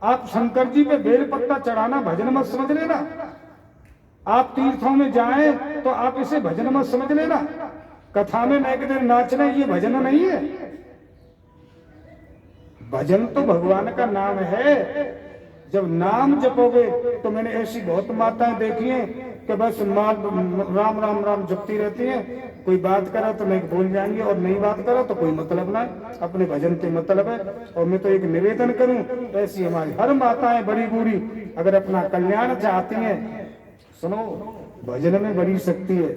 आप शंकर जी पे बेल पत्ता चढ़ाना भजन मत समझ लेना, आप तीर्थों में जाएं तो आप इसे भजन मत समझ लेना, कथा में नए के दिन नाचना ये भजन नहीं है। भजन तो भगवान का नाम है। जब नाम जपोगे तो मैंने ऐसी बहुत माताएं देखी हैं कि बस राम राम राम जपती रहती हैं, कोई बात करा तो नहीं बोल जाएंगे और नहीं बात करा तो कोई मतलब ना, अपने भजन से मतलब है। और मैं तो एक निवेदन करूं, ऐसी हमारी हर माताएं बड़ी बूढ़ी अगर अपना कल्याण चाहती हैं, सुनो, भजन में बड़ी शक्ति है।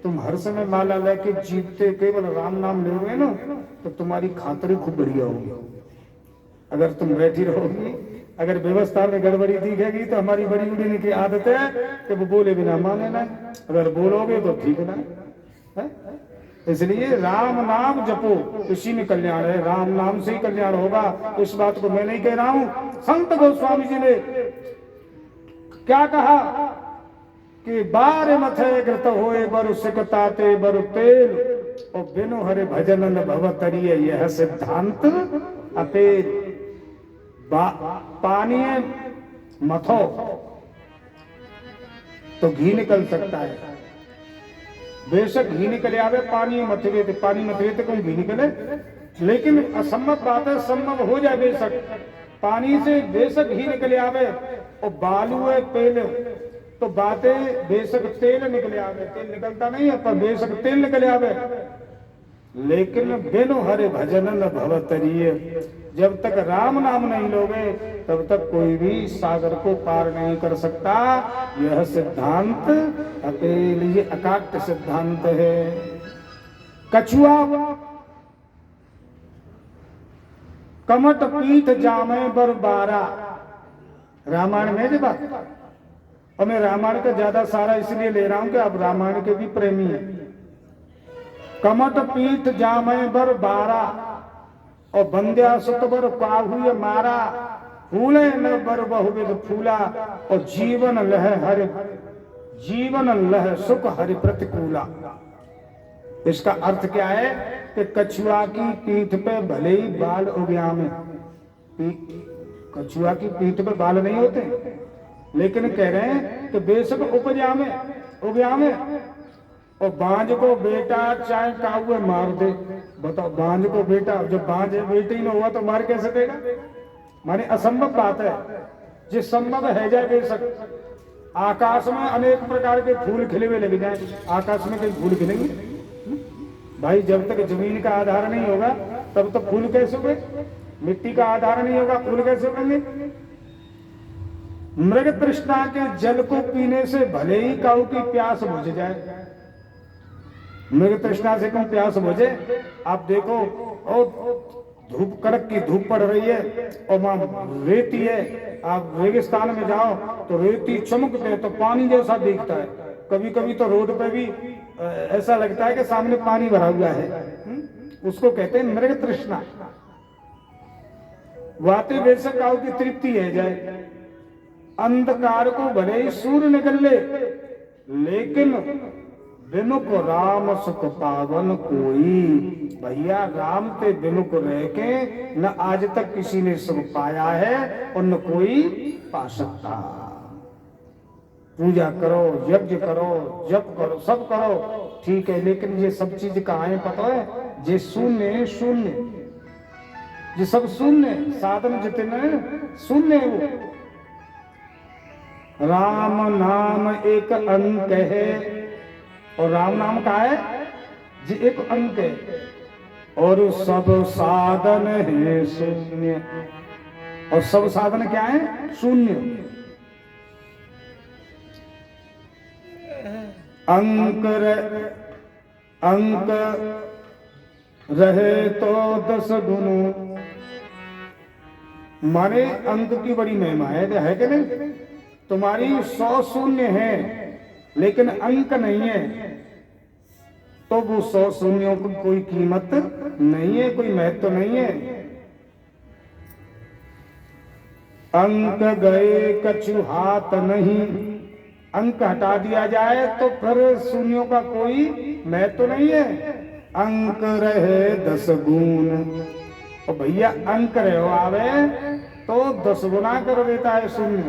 तुम हर समय माला लेके जीतते केवल राम नाम लोगे ना, तो तुम्हारी खातरी खूब बढ़िया होगी। अगर तुम बैठी रहोगी, अगर व्यवस्था में गड़बड़ी दिखेगी तो हमारी बड़ी बूढ़ी की आदत है कि वो बोले बिना माने ना, अगर बोलोगे तो ठीक ना है। इसलिए राम नाम जपो, इसी में कल्याण है, राम नाम से ही कल्याण होगा। इस बात को मैं नहीं कह रहा हूं, संत गोस्वामी जी ने क्या कहा कि बार मथे कृत होए बरु सिकताते बरु तेल, और बिनु हरे भजन न भवतरिय यह सिद्धांत अपेल। पानी मथो तो घी निकल सकता है, बेशक घी निकले आवे, पानी मथवे तो कौन घी निकले, लेकिन असंभव बात है, संभव हो जाए बेशक पानी से बेशक घी निकले आवे, और बालू है पेल तो बातें बेशक तेल निकले आवे, तेल निकलता नहीं है पर बेशक तेल निकले आवे, लेकिन बिनु हरे भजन न भवतरिय। जब तक राम नाम नहीं लोगे तब तक कोई भी सागर को पार नहीं कर सकता। यह सिद्धांत अकेले, ये अकाट्य सिद्धांत है। कछुआ कमट पीठ जामे बर बारा, रामायण में जी बात। और मैं रामायण का ज्यादा सारा इसलिए ले रहा हूं कि आप रामायण के भी प्रेमी हैं। कमट पीठ जामे बर बारा, और बंध्या सुत बर काहू मारा, फूले न बर बहुविध फूला, और जीवन लह सुख हरि प्रतिकूला। इसका अर्थ क्या है कि कछुआ की पीठ पे भले ही बाल उगया में, कछुआ की पीठ पे बाल नहीं होते, लेकिन कह रहे हैं कि बेशक उपजा में उगया में और बांझ को बेटा चाहे काहुए मार दे। बताओ, बांझ को बेटा, जब बांझ बेटी न हुआ तो मार कैसे देगा? माने असंभव बात है। जिस संभव है जाए बेशक। आकाश में अनेक प्रकार के फूल खिले हुए लग जाए, आकाश में कई फूल खिलेंगे भाई? जब तक जमीन का आधार नहीं होगा तब तो फूल कैसे उगे? मिट्टी का आधार नहीं होगा, फूल कैसे उगेंगे? मृग तृष्णा के जल को पीने से भले ही काऊ की प्यास बुझ जाए। मृग तृष्णा से क्यों प्यास बुझे? आप देखो, और धूप, कड़क की धूप पड़ रही है और वहां रेती है, आप रेगिस्तान में जाओ तो रेती चमकते है तो पानी जैसा दिखता है। कभी कभी तो रोड पे भी ऐसा लगता है कि सामने पानी भरा हुआ है। उसको कहते हैं मृग तृष्णा। वाते बेशक काऊ की तृप्ति है जाए। अंधकार को भले ही सूर्य निकल ले, लेकिन विमुख राम सुख पावन कोई। भैया, राम ते विमुख रह के न आज तक किसी ने सुख पाया है और न कोई पा सकता। पूजा करो, यज्ञ करो, जप करो, सब करो, ठीक है, लेकिन ये सब चीज कहाँ है पता है? ये शून्य है, शून्य। ये सब शून्य, साधन जितने शून्य है वो। राम नाम एक अंक है, और राम नाम का है जी एक अंक है, और सब साधन है शून्य। और सब साधन क्या है? शून्य। अंक रहे तो 10 गुण। माने अंक की बड़ी महिमा है कि नहीं? तुम्हारी 100 शून्य है लेकिन अंक नहीं है, तो वो 100 शून्यों की कोई कीमत नहीं है, कोई महत्व नहीं है। अंक गए कछु हाथ नहीं। अंक हटा दिया जाए तो फिर शून्यों का कोई महत्व नहीं है। अंक रहे 10 गुण। और भैया, अंक रहो आवे तो 10 गुना कर देता है शून्य।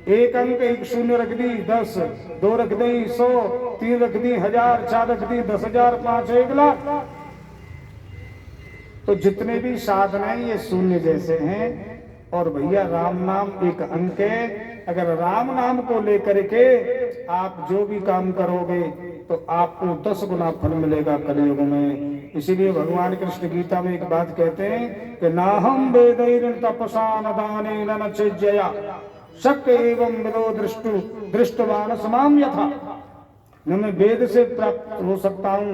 एक अंक, एक शून्य रख दी 10, 2 रख दी 100, 3 रख दी 1000, 4 रख दी 10,000, 5 1 लाख। तो जितने भी साधन हैं ये शून्य जैसे हैं। और भैया, राम नाम एक अंक है। अगर राम नाम को लेकर के आप जो भी काम करोगे तो आपको 10 गुना फल मिलेगा कलयुग में। इसीलिए भगवान कृष्ण गीता में एक बात कहते हैं कि नाहम वेदैर्न तपसा न दानेन न चेज्जया शक्य एवं विदो दृष्टवान समाम यथा। न मैं वेद से प्राप्त हो सकता हूँ,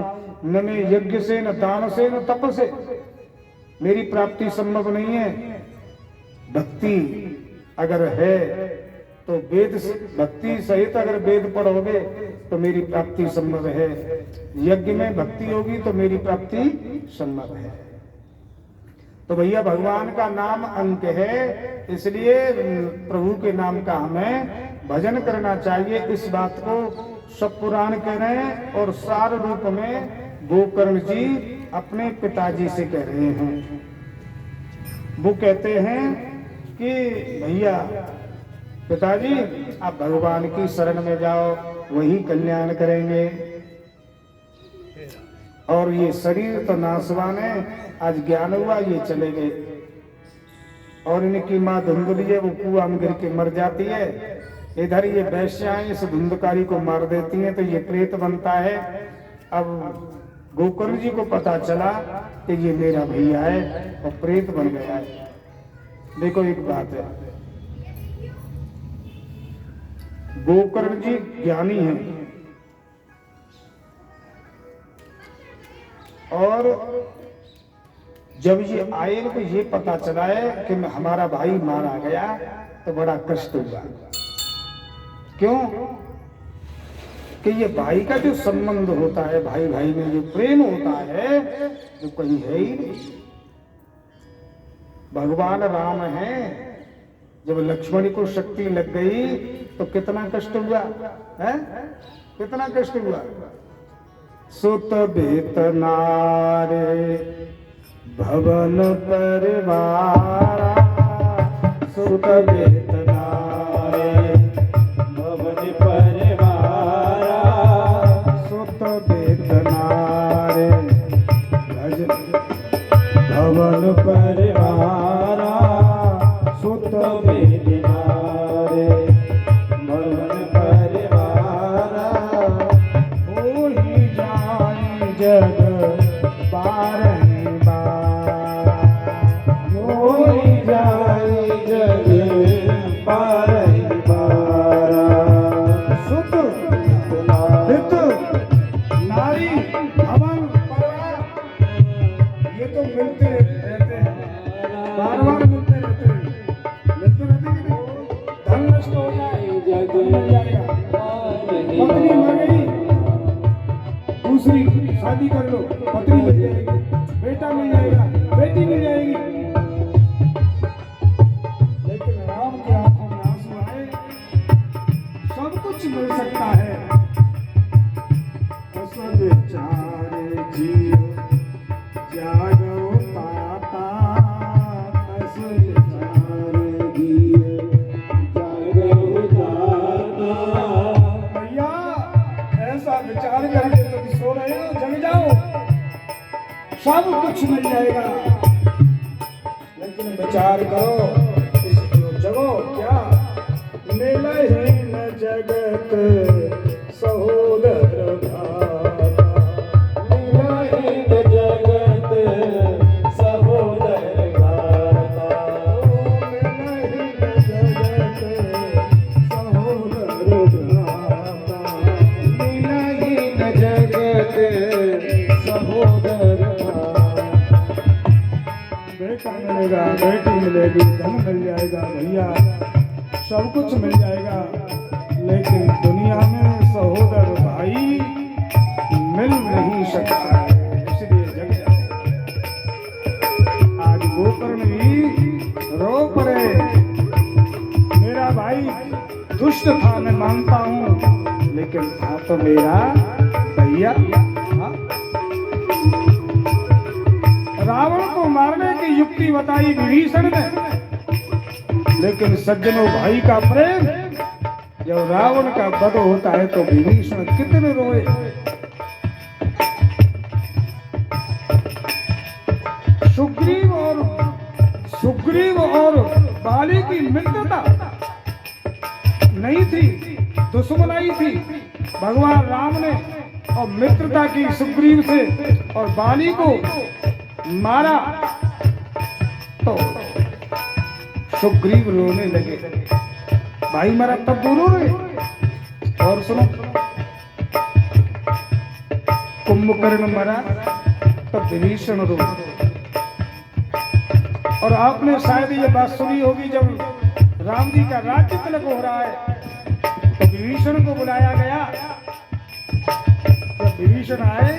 न मैं यज्ञ से, न दान से, न तप से। मेरी प्राप्ति संभव नहीं है। भक्ति अगर है तो वेद, भक्ति सहित अगर वेद पढ़ोगे तो मेरी प्राप्ति संभव है। यज्ञ में भक्ति होगी तो मेरी प्राप्ति संभव है। तो भैया, भगवान का नाम अंक है, इसलिए प्रभु के नाम का हमें भजन करना चाहिए। इस बात को सब पुराण कह रहे हैं और सार रूप में गोकर्ण जी अपने पिताजी से कह रहे हैं। वो कहते हैं कि भैया पिताजी, आप भगवान की शरण में जाओ, वही कल्याण करेंगे। और ये शरीर तो नाशवान है, आज ज्ञान हुआ ये चले गए। और इनकी माँ धुंधली है, वो कुआं में गिर के मर जाती है। इधर ये वैश्याएं इस धुंधकारी को मार देती हैं तो ये प्रेत बनता है। अब गोकर्ण जी को पता चला कि ये मेरा भैया है और प्रेत बन गया है। देखो, एक बात है, गोकर्ण जी ज्ञानी हैं और जब ये आए इनको ये पता चला है कि हमारा भाई मारा गया तो बड़ा कष्ट हुआ। क्यों? कि ये भाई का जो संबंध होता है, भाई भाई में जो प्रेम होता है, जो कहीं है ही नहीं। भगवान राम है, जब लक्ष्मण को शक्ति लग गई तो कितना कष्ट हुआ है? कितना कष्ट हुआ। सुत बेतनारे भवन परिवारा, सुत बेतनारे पत्नी मर गई, दूसरी शादी कर लो, पत्नी मिल जाएगी, बेटा मिल जाएगा, बेटी मिल जाएगी। लेकिन राम की आंखों में आंसू आए, सब कुछ मिल सकता है। असद चारे जीव जागो ताता, असद चारे जीव जागो ताता। भैया ऐसा विचार करके तुम सो रहे हो, जग जाओ, सब कुछ मिल जाएगा। लेकिन विचार करो, इसको जगो क्या मिलहीन जगत सहोदर भाता, मिलहीन जगत सहोदर भाता, मिलहीन जगत सहोदर भाता। मिलहीन जगत सहोदर भाता। बेटा मिलेगा, बेटी मिलेगी, धन मिल जाएगा, भैया सब कुछ मिल जाएगा। लेकिन दुनिया में सहोदर भाई मिल नहीं सकता है, इसलिए जग जाओ। आज गोकर्ण भी रो पड़े, मेरा भाई दुष्ट था, मैं मानता हूँ, लेकिन था तो मेरा भैया। हाँ? रावण को मारने की युक्ति बताई विभीषण ने, लेकिन सज्जनों भाई का प्रेम, जब रावण का वध होता है तो विभीषण कितने रोए। सुग्रीव और बाली की मित्रता नहीं थी, दुश्मनाई थी। भगवान राम ने और मित्रता की सुग्रीव से और बाली को मारा तो सुग्रीव रोने लगे, भाई मरा तब दोनों रोए। और सुनो, कुंभकर्ण मरा तब विभीषण रो। और आपने शायद ये बात सुनी होगी, जब राम जी का राज्य तिलक हो रहा है तो विभीषण को बुलाया गया। जब विभीषण आए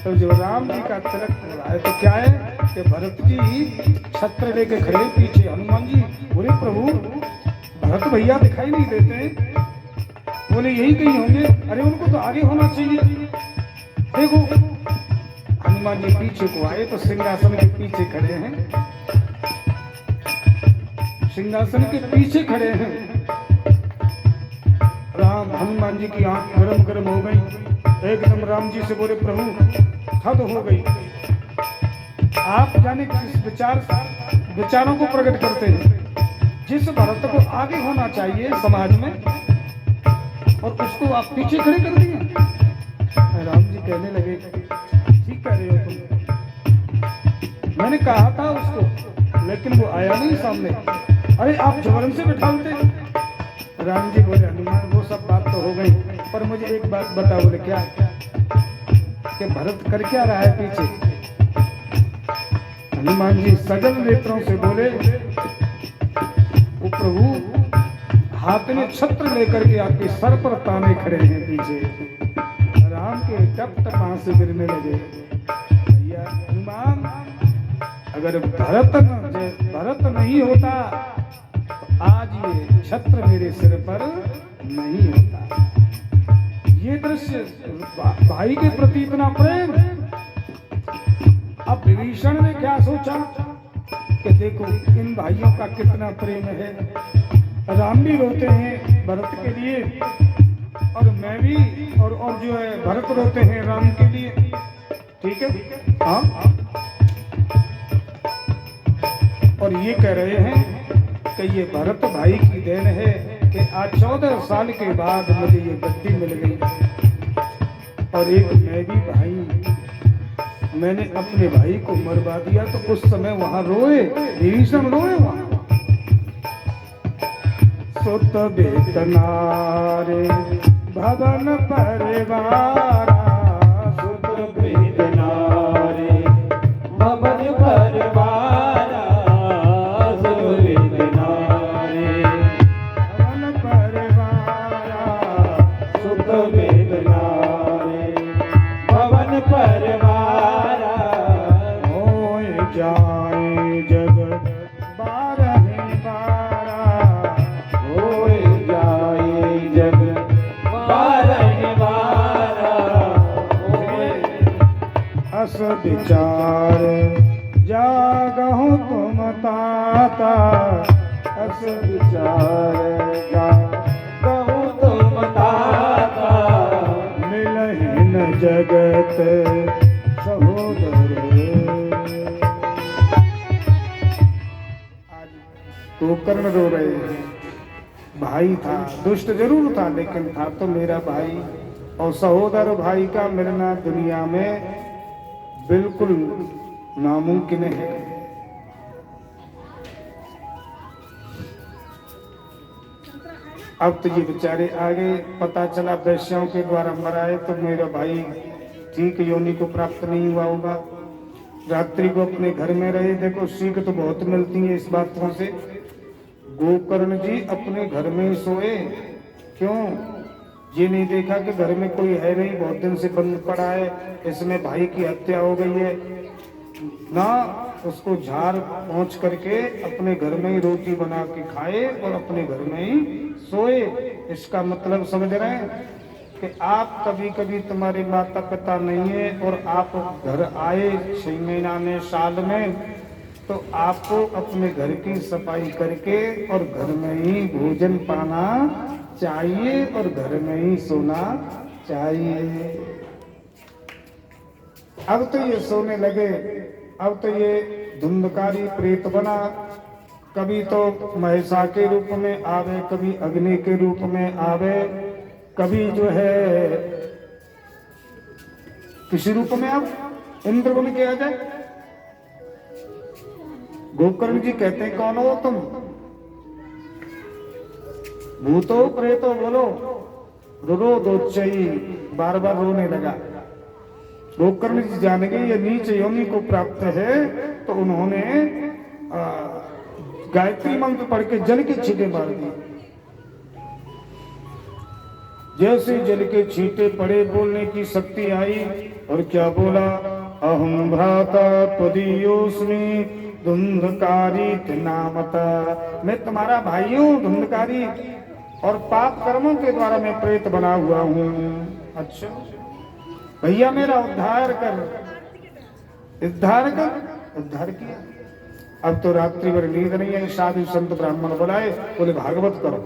तो जो राम जी का तिलक हो रहा है तो क्या है कि भरत जी छत्र लेके खड़े, पीछे हनुमान जी। बोले प्रभु भरत भैया दिखाई नहीं देते, बोले यही कहीं होंगे। अरे उनको तो आगे होना चाहिए। देखो हनुमान जी पीछे को आए तो सिंहासन के पीछे खड़े हैं, सिंहासन के पीछे खड़े हैं। राम हनुमान जी की आंख गरम गरम हो गई, एकदम राम जी से बोले प्रभु हद हो गई। आप जाने किस विचारों को प्रकट करते हैं। जिस भरत को आगे होना चाहिए समाज में और उसको आप पीछे खड़े कर दिए। राम जी कहने लगे ठीक कह रहे हो तुम, मैंने कहा था उसको लेकिन वो आया नहीं सामने। अरे आप जबरन से बिठाते। राम जी बोले हनुमान वो सब बात तो हो गई, पर मुझे एक बात बता। बोले क्या? कि भरत कर क्या रहा है पीछे? हनुमान जी सजल नेत्रों से बोले वो प्रभु हाथ में छत्र लेकर के आपके सर पर ताने खड़े हैं पीछे। राम के टप टप आंसू गिरने लगे। भैया हनुमान अगर भरत नहीं होता आज ये छत्र मेरे सिर पर नहीं होता। ये दृश्य भाई के प्रति इतना प्रेम। अब विभीषण ने क्या सोचा कि देखो इन भाइयों का कितना प्रेम है। राम भी रोते हैं भरत के लिए और मैं भी और जो है भरत रोते हैं राम के लिए। ठीक है हाँ। और ये कह रहे हैं कि ये भरत भाई की देन है कि आज 14 साल के बाद मुझे ये गद्दी मिल गई। और एक मैं भी भाई, मैंने अपने भाई को मरवा दिया तो उस समय वहां रोए, विभीषण रोए वहां। सुत बेतनारे भवन परिवारा, सुत बेतनारे भवन परिवारा, सुत बेतनारे भवन परिवारा विचार जागहु तुम ताता अस विचार जागहु तुम ताता मिलहि न जगत सहोदर। आज गोकर्ण रो रहे हैं। भाई था, दुष्ट जरूर था, लेकिन था तो मेरा भाई, और सहोदर भाई का मिलना दुनिया में बिल्कुल नामुमकिन है। अब तो ये बेचारे आगे पता चला वैश्यों के द्वारा मराए, तो मेरा भाई ठीक योनि को प्राप्त नहीं हुआ होगा। रात्रि को अपने घर में रहे। देखो सीख तो बहुत मिलती है इस बातों से। गोकर्ण जी अपने घर में ही सोए। क्यों? ये नहीं देखा कि घर में कोई है नहीं, बहुत दिन से बंद पड़ा है, इसमें भाई की हत्या हो गई है ना। उसको झाड़ पहुंच करके अपने घर में ही रोटी बना के खाए और अपने घर में ही सोए। इसका मतलब समझ रहे हैं कि आप कभी कभी तुम्हारे माता पिता नहीं है और आप घर आए 6 महीना में, साल में, तो आपको अपने घर की सफाई करके और घर में ही भोजन पाना चाहिए और घर में ही सोना चाहिए। अब तो ये सोने लगे। अब तो ये धुंधकारी प्रेत बना। कभी तो महिषा के रूप में आवे, कभी अग्नि के रूप में आवे, कभी जो है किसी रूप में अब इंद्र बन के आ जाए। गोकर्ण जी कहते हैं कौन हो तुम? भूतो प्रेतो बोलो। रो दो चई, बार बार रोने लगा। गोकर्ण जी जान गए ये नीच योनि को प्राप्त है, तो उन्होंने गायत्री मंत्र पढ़ के जल के छींटे मार दी। जैसे जल के छींटे पड़े, बोलने की शक्ति आई और क्या बोला? अहम भ्राता त्वदीयोस्मि धुंधकारी नामता। मैं तुम्हारा भाई हूँ धुंधकारी, और पाप कर्मों के द्वारा मैं प्रेत बना हुआ हूँ। अच्छा भैया मेरा उद्धार कर। उद्धार कर? उद्धार किया। अब तो रात्रि भर नींद नहीं है। साधु संत ब्राह्मण बुलाए, बोले भागवत करो।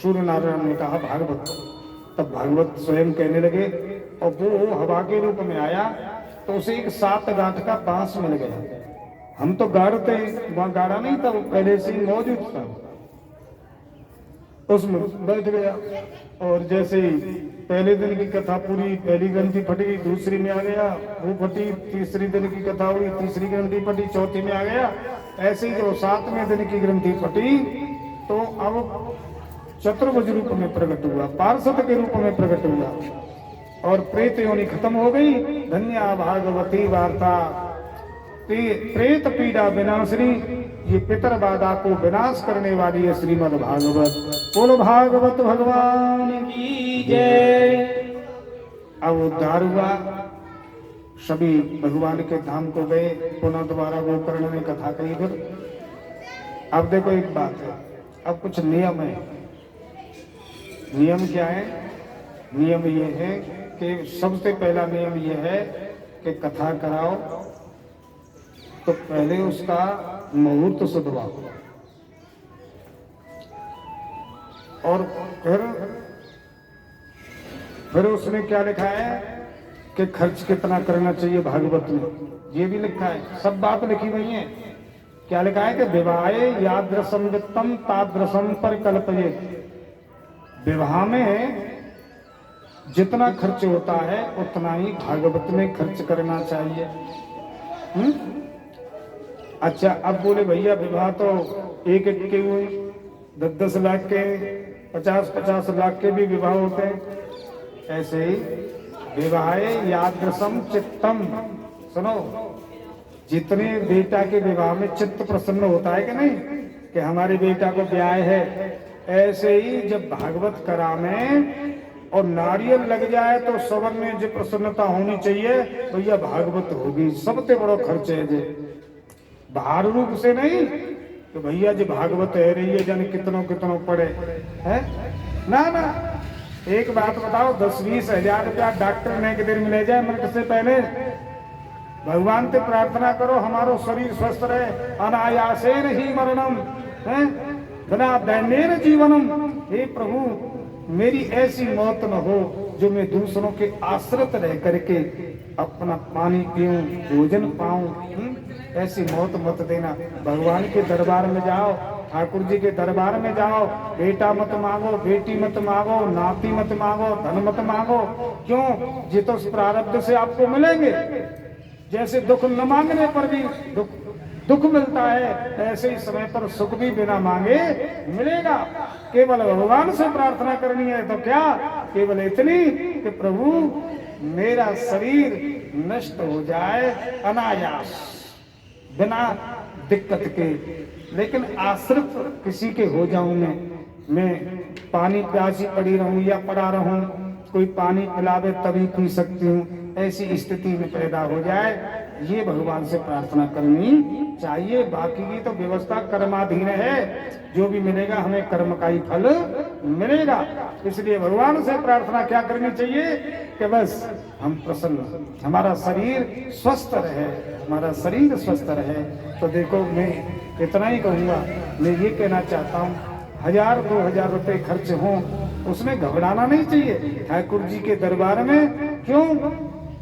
सूर्य नारायण ने कहा भागवत करो। तब भागवत स्वयं कहने लगे, और वो हवा के रूप में आया तो उसे एक 7 गांठ का बांस मिल गया। हम तो गाड़ते, वहां गाड़ा नहीं था, वो पहले से ही मौजूद था। उसमें बैठ गया, और जैसे ही पहले दिन की कथा पूरी, पहली ग्रंथि फटी, दूसरी में आ गया, वो फटी, तीसरी दिन की कथा हुई, तीसरी ग्रंथि फटी, चौथी में आ गया। ऐसे ही जब 7वें दिन की ग्रंथि फटी, तो अब चतुर्भुज रूप में प्रकट हुआ, पार्षद के रूप में प्रकट हुआ, और प्रेत योनि खत्म हो गई। धन्या भागवती वार्ता। प्रेत पीड़ा विनाशिनी, ये पितर बाधा को विनाश करने वाली है श्रीमद् भागवत। बोलो भागवत भगवान की जय। अब उद्धार हुआ, सभी भगवान के धाम को गए। पुनः दोबारा गोकर्ण ने कथा कही। फिर अब देखो एक बात है, अब कुछ नियम है। नियम क्या है? नियम ये है कि सबसे पहला नियम ये है कि कथा कराओ तो पहले उसका मुहूर्त सुधवाओ, और फिर उसने क्या लिखा है कि खर्च कितना करना चाहिए भागवत में, ये भी लिखा है। सब बात लिखी हुई है। क्या लिखा है कि विवाहे यादृशम वित्तम तादृशम पर कल्पयेत्। विवाह में जितना खर्च होता है उतना ही भागवत में खर्च करना चाहिए। अच्छा अब बोले भैया विवाह तो एक के हुए, 10-10 लाख के, 50-50 लाख के भी विवाह होते हैं। ऐसे ही विवाहे यादृशम चित्तम। सुनो, जितने बेटा के विवाह में चित्त प्रसन्न होता है कि नहीं, कि हमारे बेटा को ब्याह है, ऐसे ही जब भागवत करा में और नारियल लग जाए तो सबर में जो प्रसन्नता होनी चाहिए, भैया भागवत होगी। सबसे बड़ा खर्च है जे, बाहर रूप से नहीं तो भैया जी भागवत है रही है, जाने कितनों कितनों पड़े है ना। ना एक बात बताओ, 10-20 हजार रुपया डॉक्टर ने के दिन में ले जाए मृत से पहले, भगवान से प्रार्थना करो हमारो शरीर स्वस्थ रहे, अनायासेन ही मरणम है बिना दैन्येन जीवनम। हे प्रभु मेरी ऐसी मौत न हो जो मैं दूसरों के आश्रित रह करके अपना पानी पीऊं, भोजन पाऊं। ऐसी मौत मत देना। भगवान के दरबार में जाओ, ठाकुर जी के दरबार में जाओ, बेटा मत मांगो, बेटी मत मांगो, नाती मत मांगो, धन मत मांगो। क्यों? ये तो प्रारब्ध से आपको मिलेंगे। जैसे दुख न मांगने पर भी दुख मिलता है, ऐसे ही समय पर सुख भी बिना मांगे मिलेगा। केवल भगवान से प्रार्थना करनी है। तो क्या? केवल इतनी कि प्रभु मेरा शरीर नष्ट हो जाए अनायास, बिना दिक्कत के। लेकिन आश्रित किसी के हो जाऊं मैं पानी प्यासी पड़ी रहूं या पड़ा रहूं, कोई पानी पिलावे तभी पी सकती हूँ, ऐसी स्थिति में पैदा हो जाए, ये भगवान से प्रार्थना करनी चाहिए। बाकी की तो व्यवस्था कर्माधीन है, जो भी मिलेगा हमें कर्म का ही फल मिलेगा। इसलिए भगवान से प्रार्थना क्या करनी चाहिए कि बस हम प्रसन्न, हमारा शरीर स्वस्थ रहे, हमारा शरीर स्वस्थ रहे। तो देखो मैं इतना ही कहूँगा, मैं ये कहना चाहता हूँ 1000-2000 रुपए खर्च हों उसमें घबराना नहीं चाहिए ठाकुर जी के दरबार में। क्यों?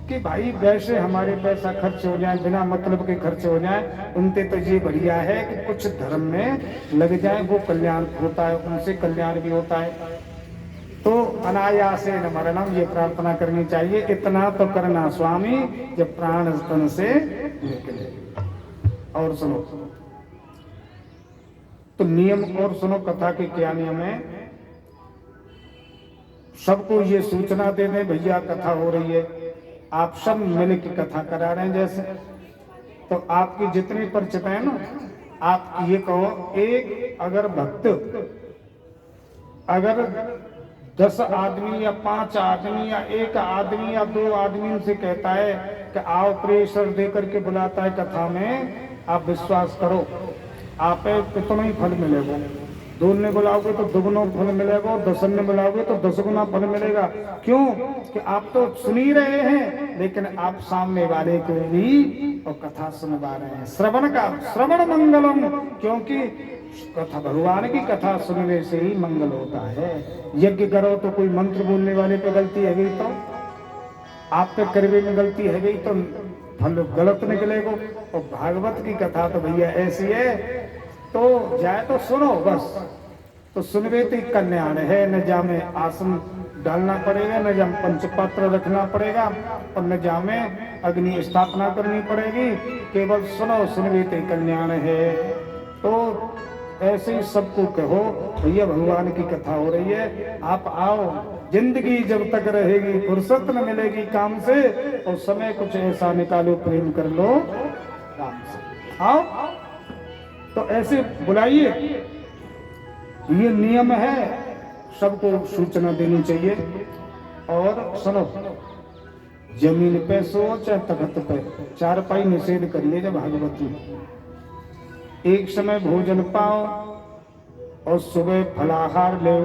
कि भाई वैसे हमारे पैसा खर्च हो जाए, बिना मतलब के खर्च हो जाए, उनसे तो ये बढ़िया है कि कुछ धर्म में लग जाए, वो कल्याण होता है, उनसे कल्याण भी होता है। तो अनायासेन मरणम, ये प्रार्थना करनी चाहिए। इतना तो करना स्वामी जब प्राण तन से निकले। और सुनो तो नियम, और सुनो कथा के क्या नियम है। सबको ये सूचना दे दें भैया कथा हो रही है, आप सब मिल के कथा करा रहे हैं। जैसे तो आपकी जितनी परिचित है ना, आप ये कहो एक अगर भक्त अगर 10 आदमी या 5 आदमी या 1 आदमी या 2 आदमी से कहता है कि आओ प्रेशर दे करके बुलाता है कथा में, आप विश्वास करो आप कितना ही फल मिलेगा। 2 ने बुलाओगे तो 2 गुना फल मिलेगा, 10 ने बुलाओगे तो 10 गुना फल मिलेगा। क्यों? कि आप तो सुन ही रहे हैं, लेकिन आप सामने वाले को भी और कथा सुनवा रहे हैं। श्रवण मंगलम, क्योंकि कथा भगवान की कथा सुनने से ही मंगल होता है। यज्ञ करो तो कोई मंत्र बोलने वाले पे गलती है गई तो आप पे करवे में गलती है गई तो फल गलत निकलेगा। और भागवत की कथा तो भैया ऐसी है, तो जाए तो सुनो बस, तो सुनवे तो कल्याण है। न जामे आसन डालना पड़ेगा, न जाम पंचपात्र रखना पड़ेगा, और न जामे अग्नि स्थापना करनी पड़ेगी। केवल सुनो, सुनवे तो कल्याण है। तो ऐसे ही सबको कहो भैया भगवान की कथा हो रही है, आप आओ। जिंदगी जब तक रहेगी फुर्सत न मिलेगी काम से, और समय कुछ ऐसा निकालो प्रेम कर लो राम से। आओ तो ऐसे बुलाइए, ये नियम है, सबको सूचना देनी चाहिए। और सुनो, जमीन पे सो चाहे तख्त पे, 4 पाई निषेध करिए जब भागवत में। एक समय भोजन पाओ और सुबह फलाहार ले,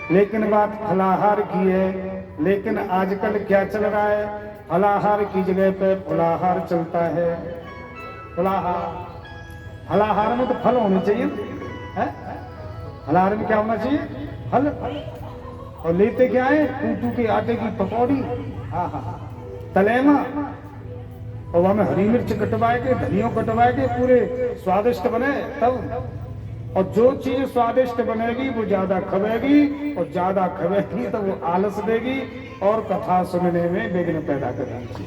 लेकिन बात फलाहार की है। लेकिन आजकल क्या चल रहा है, फलाहार की जगह पे फलाहार चलता है। फलाहार में तो फल होने चाहिए, है? फलाहार में क्या होना चाहिए? फल। और लेते क्या है? टूटू के आटे की पकौड़ी, तलेमा, और हमें हरी मिर्च कटवाए के, धनिया कटवाए के, पूरे स्वादिष्ट बने तब। और जो चीज स्वादिष्ट बनेगी वो ज्यादा खवेगी, और ज्यादा खवेगी तो वो आलस देगी और कथा सुनने में विघ्न पैदा करेगी।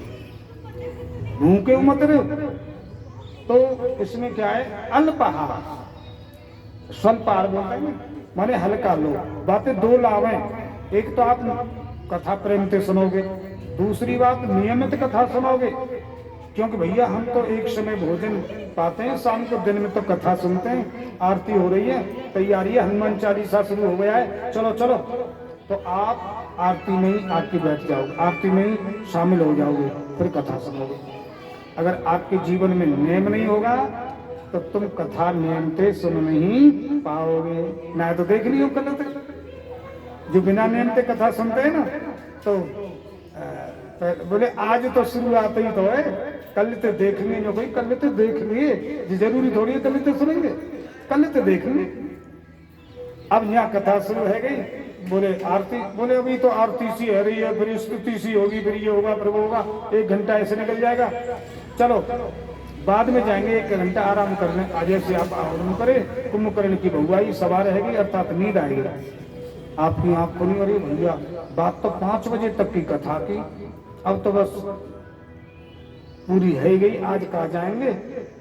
भूखे मत रहो। तो इसमें क्या है? अल्पाहार, स्वल्पाहार बोलते हैं, माने हल्का लो। बातें 2 लाभ हैं। एक तो आप कथा प्रेम से सुनोगे, दूसरी बात नियमित कथा सुनोगे। क्योंकि भैया हम तो एक समय भोजन पाते हैं, शाम को दिन में तो कथा सुनते हैं। आरती हो रही है, तैयारी है, हनुमान चालीसा शुरू हो गया है, चलो चलो, तो आप आरती में ही आके बैठ जाओगे, आरती में ही शामिल हो जाओगे, फिर कथा सुनोगे। अगर आपके जीवन में नियम नहीं होगा तो तुम कथा नियम से सुन नहीं पाओगे। ना तो देख लियो गलत, जो बिना नियम से कथा सुनते हैं ना, तो बोले आज तो शुरुआत ही तो है, कल तो देखने में कोई, कल तो देख लिए, ये जरूरी थोड़ी है कल तो सुनेंगे, कल तो देखने। अब यहाँ कथा शुरू है गई, बोले आरती, बोले अभी तो आरती सी है रही है, फिर स्तुति सी होगी, फिर ये होगा, फिर वो होगा, 1 घंटा ऐसे निकल जाएगा। चलो बाद में जाएंगे, 1 घंटा आराम करने। आज से आप आराम करें, कुंभकर्ण की बहुआई सवार रहेगी, अर्थात नींद आएगी, आपकी आंख खुली। और भैया बात तो 5 बजे तक की कथा की, अब तो बस पूरी है गई, आज कहा जाएंगे,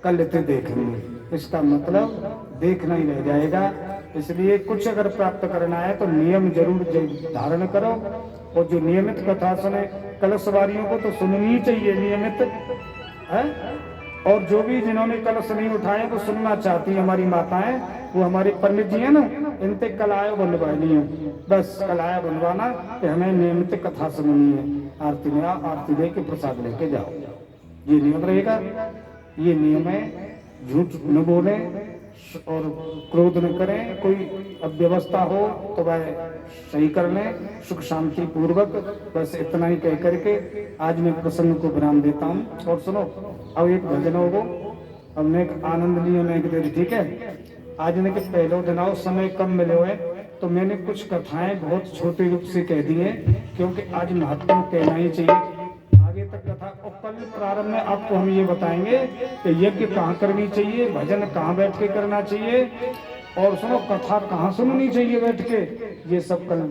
कल इतने देखेंगे। इसका मतलब देखना ही रह जाएगा। इसलिए कुछ अगर प्राप्त करना है तो नियम जरूर धारण करो, और जो नियमित कथा सुने, कलशवारियों को तो सुननी चाहिए नियमित है। और जो भी जिन्होंने कलश नहीं उठाए वो सुनना चाहती है, हमारी माताएं, वो हमारे पंडित जी हैं ना, इनसे कलाया बनवानी है, बस कलाया बनवाना कि हमें नियमित कथा सुननी है। आरती में आओ, आरती दे के प्रसाद लेके जाओ, ये नियम रहेगा। ये नियम है, झूठ न बोले और क्रोध न करें, कोई अव्यवस्था हो तो वह सही कर लें सुख शांति पूर्वक। बस इतना ही कह करके आज मैं प्रसंग को विराम देता हूँ। और सुनो, अब एक भजन होगो, हमने एक आनंद लियो ने एक दिन, ठीक है। आज ने के पहले दिन आओ, समय कम मिले हुए, तो मैंने कुछ कथाएं बहुत छोटे रूप से कह दी है, क्योंकि आज महत्व कहना ही चाहिए। आगे तक कथा, और कल प्रारंभ में आपको हम ये बताएंगे कि यज्ञ कहाँ करनी चाहिए, भजन कहाँ बैठ के करना चाहिए, और सुनो कथा कहाँ सुननी चाहिए बैठ के, ये सब कल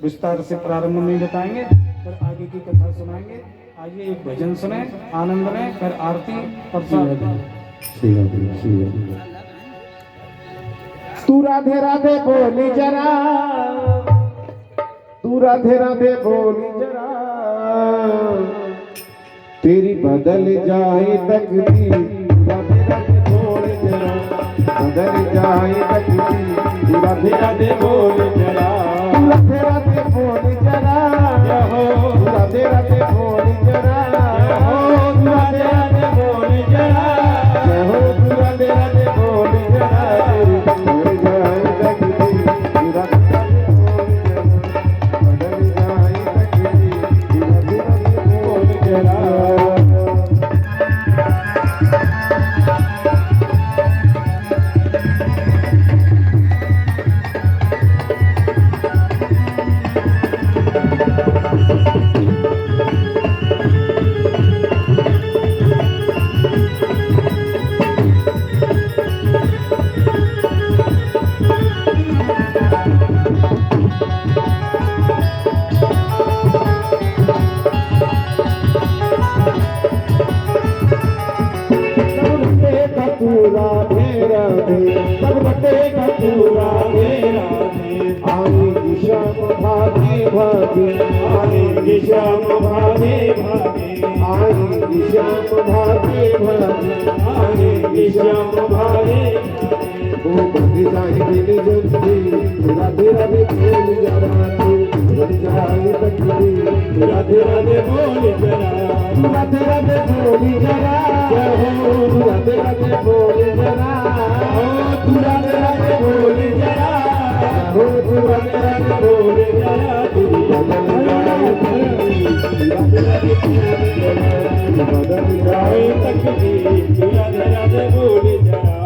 विस्तार से प्रारंभ में बताएंगे, फिर आगे की कथा सुनाएंगे। आइए एक भजन सुने, आनंद लें, फिर आरती प्रसाद। तू राधे राधे बोली जरा, तू राधे राधे बोली जरा, तेरी बदल जाए तकदीर। राधे राधे बोल जरा, बदल जाए तकदीर। राधे राधे बोल जरा, राधे राधे बोल जरा, राधे राधे बोल जरा, राधे राधे बोल जरा, राधे राधे बोल जरा, तेरी बदल जाए तकदीर। राधे राधे बोल जरा, बदल जाए तकदीर। राधे राधे बोल जरा। राधे राधे सब बटेगा पूरा मेरा दे। आएगी शाम भागे भागे, आएगी शाम भागे भागे, आएगी शाम भागे भागे, आएगी शाम भागे भागे। वो बंदी जाए दिल जल्दी, राधे राधे बोल जरा, बंदी जाए तकदीर। राधे राधे बोल जरा, राधे राधे बोल जरा, राधे राधे बोल जरा, तू राधे राधे बोल जरा, तू राधे राधे बोल जरा, तेरी बदल जाए तकदीर। राधे राधे बोल जरा, बदल जाए तकदीर। राधे राधे बोल जरा।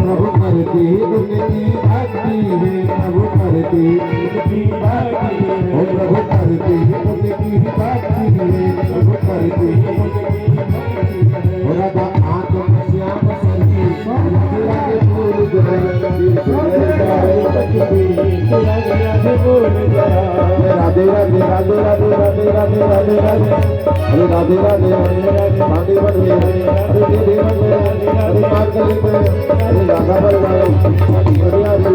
प्रभु करती उनकी भक्ति है, प्रभु करती उनकी भक्ति है, प्रभु करती उनकी भक्ति है, प्रभु करती उनकी भक्ति है। राधा आत्म श्याम संगी राधे बोल जय राधे राधे राधे राधे राधे राधे राधे राधे हरे राधे राधे राधे राधे हरे देव हरे मार्गली हरे राधा बलराम हरे हरे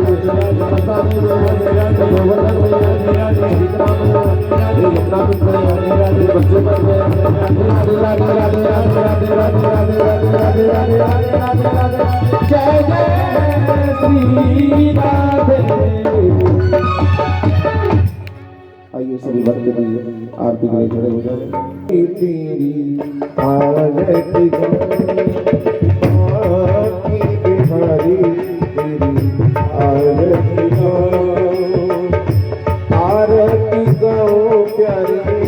माता देव गोवर्धन हरे राम हरे यमुना पुत्र हरे बच्चे पर राधे राधे राधे राधे राधे राधे राधे राधे राधे राधे राधे जय जय श्री राधे। आइए सभी भक्त भी आरती के लिए खड़े हो जाए। तेरी आरती बिहारी तेरी आरती आरती गाओ प्यारे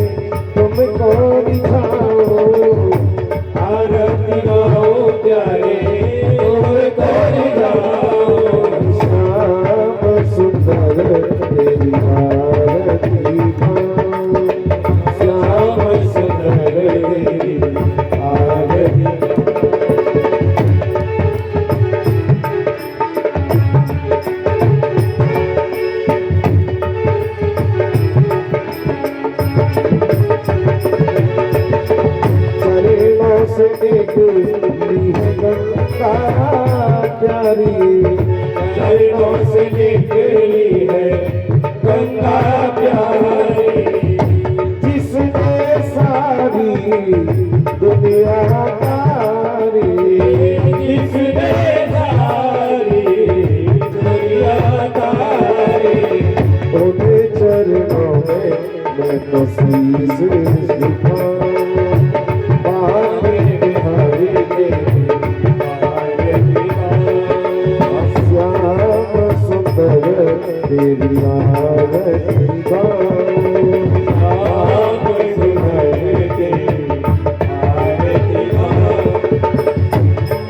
तुमको दिखाओ आरती गाओ प्यारे तुमको दिखाओ श्याम सुंदर तेरी आरती श्याम सुंदर तेरी आरती। चरणों से देख ली है गंगा प्यारी चरणों से देख ली है गंगा प्यारी जिसने सारी दुनिया तारी जिसने सारी दुनिया तारी उनके चरणों में मैं तो शीश झुकाऊं तेरी आरती गाओ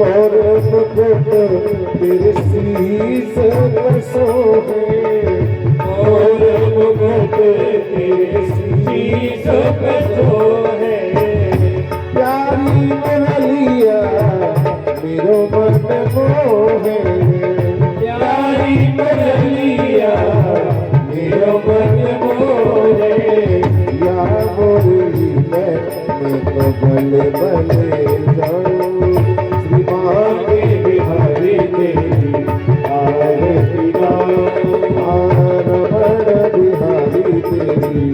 और मुकुट तेरे शीश पर सोहे और मुकुट तेरे शीश पर सोहे प्यारी मुरलिया मेरो मन मोहे प्यारी मुरलिया मेरो मन मोहे या मुरली मैं तो बले बले जाऊं श्री मांगे बिहारी तेरी आरती गाओ रमण बिहारी तेरी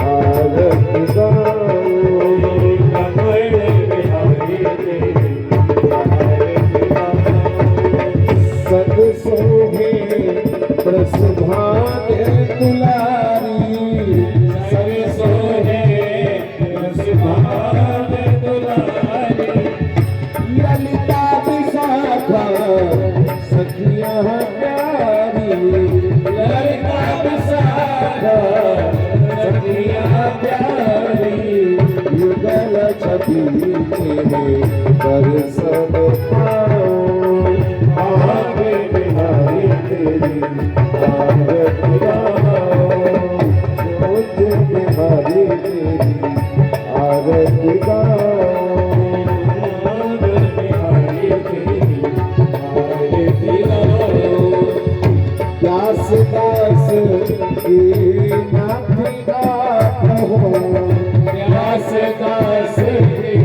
आरती गाओ रमण बिहारी तेरी आरती गाओ सद सोहे प्रसभाग्य दुलारी सद सोहे प्रसभाग्य दुलारी ललिता विशाखा सखियां प्यारी ललिता विशाखा सखियां प्यारी युगल छवि तेरे दर्शन पाओ आगे बिहारी तेरी आरती गाओ बिहारी तेरी आरती गाओ बिहारी तेरी आरती गाओ दास दास की नाथी गाओ दास दास की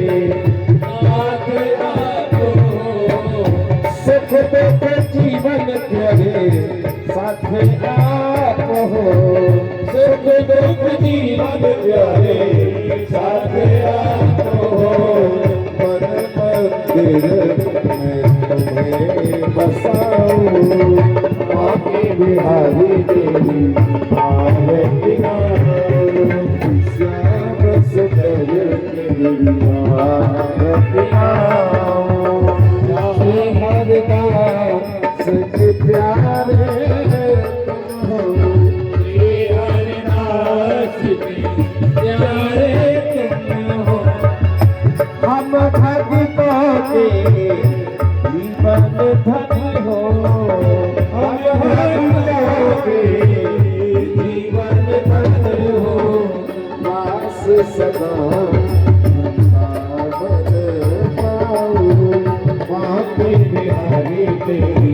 नाथ गाओ सुख दुख जीवन प्यारे साथ आप हो सुख दुख जीवन प्यारे साथ आप हो मन मंदिर में तुम्हें बसाऊं आके बिहारी तेरी आरती गाऊं श्याम सुंदर तेरी आरती गाऊं हर दास के प्यारे तुम हो हम भक्तों के जीवन धन हो हम भक्तों के जीवन धन हो वास सदा बिहारी तेरी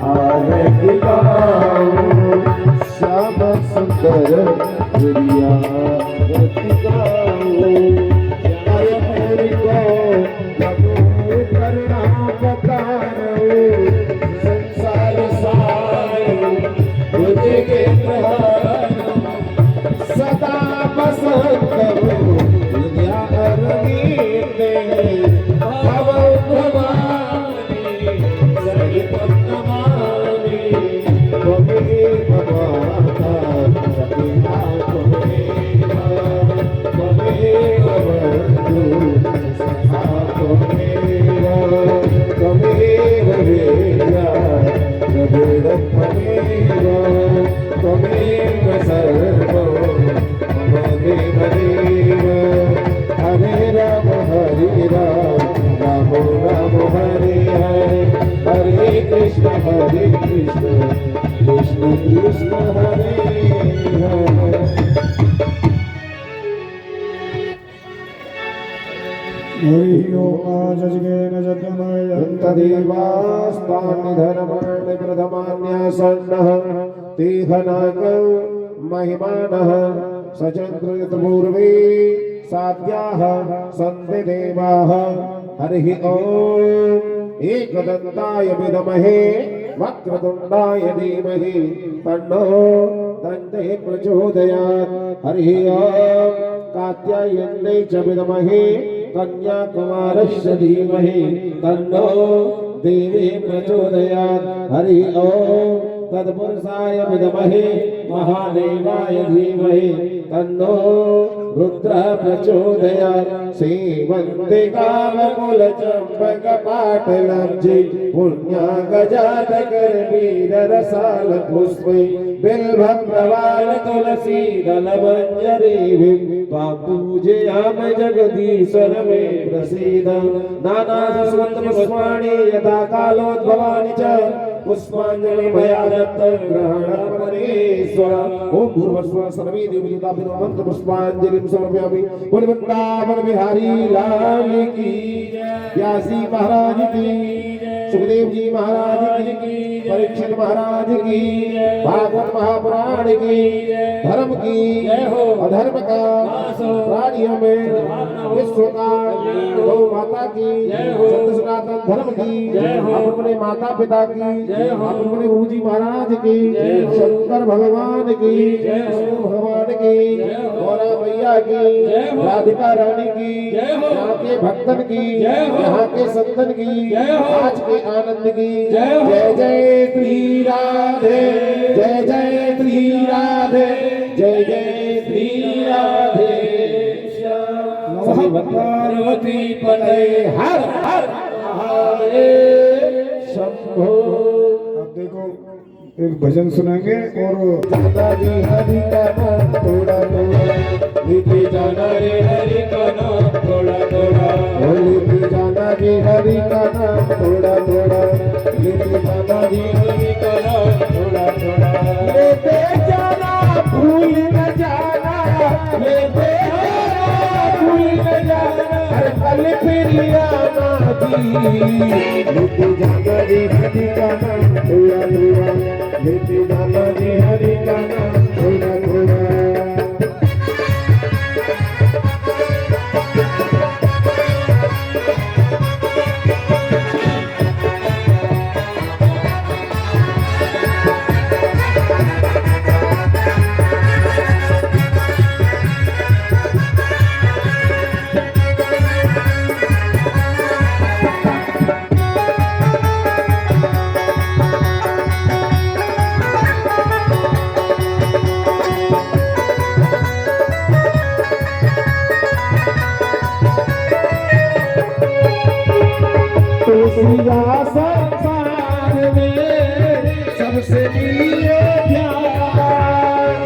आरती गाऊं श्याम सुंदर तेरी आरती गाऊं जय हरि को प्रभु करुणा बताऊं संसार सारो तुझे प्रहारो सदा बसंत हो दुनिया अरविंदे भव भवानी सहित नमामि त्वमेव माता पिता त्वमेव बन्धु सखा त्वमेव वेद्या द्रविडं त्वमेव सर्वं मम देवदेव हरे राम राम राम हरे हरे हरे कृष्ण कृष्ण कृष्ण हरे हरे हरि ओम जजगेन जगमय तदेवास्तानि धर्माणि प्रथमान्यासन्नः तेहनाक महिमानः सचन्द्रपूर्वे साध्याः सन्ति देवाः हरिः ॐ एकदन्ताय विद्महे वक्रतुण्डाय धीमहि तन्नो दन्ते प्रचोदयात् हरिः ॐ कात्यायन्यै च विद्महे कन्याकुमारस्य धीमहि तन्नो देवी प्रचोदयात् हरिः ॐ तत्पुरुषाय विद्महे महादेवाय धीमहि तन्नो रुद्रः प्रचोदयात् सेवन्ते कामकुलचम्पकपाटलाब्जे पुण्यागजातकरवीररसालपुष्पै बिल्वप्रवाल तुलसीदलमञ्जरीभिः त्वां पूजयाम जगदीश्वर मे प्रसीद नानासुगन्धपुष्पाणि यथा कालोद्भवानि च पुष्पाञ्जलि मया दत्त ग्रहण परेश्वर ओम भूर्भुवस्सुवः सर्वे देवताभ्यो मंत्र पुष्पाञ्जलिं समर्पयामि बोल वृंदावन बिहारी लाल की व्यासी महाराज की सुखदेव जी महाराज की परीक्षित महाराज की भागवत महापुराण की धर्म की अधर्म का प्राणियों में विश्व का गौ माता की सत्य सनातन धर्म की अपने माता पिता की अपने गुरुजी महाराज की शंकर भगवान की भगवान की गौरा मैया की राधिका रानी की यहाँ के भक्तन की यहाँ के संतन की आज के आनंद की जय जय श्री राधे जय जय श्री राधे जय जय श्री राधे पार्वती पते हर हर महादेव शंभो। अब देखो एक भजन सुनाएंगे और दादाजी हरि का नाम थोड़ा थोड़ा नीति जाना रे हरि का नाम थोड़ा थोड़ा नीति जाना जी हरि का नाम थोड़ा थोड़ा नीति जाना जी हरि का नाम थोड़ा थोड़ा लेते जाना भूल न जाना लेते जाना भूल न जाना हर पल फिर आना जी नीति जाना जी हरि का नाम थोड़ा थोड़ा नीति जाना जी हरि का नाम थोड़ा थोड़ा। किया संसार में सबसे लिए प्यार।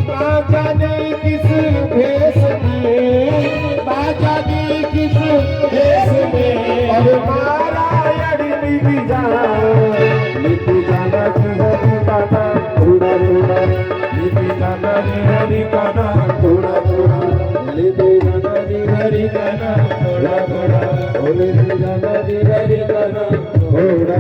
ना जाने किस भेष में, ना जाने किस भेष में, और नारायण मिल जाए। लिपि जाना जी हरि का नाम थोड़ा थोड़ा, लिपि जाना जी हरि का नाम थोड़ा थोड़ा, लिपि जाना जी हरि का नाम थोड़ा थोड़ा, लिपि जाना जी हरि का नाम थोड़ा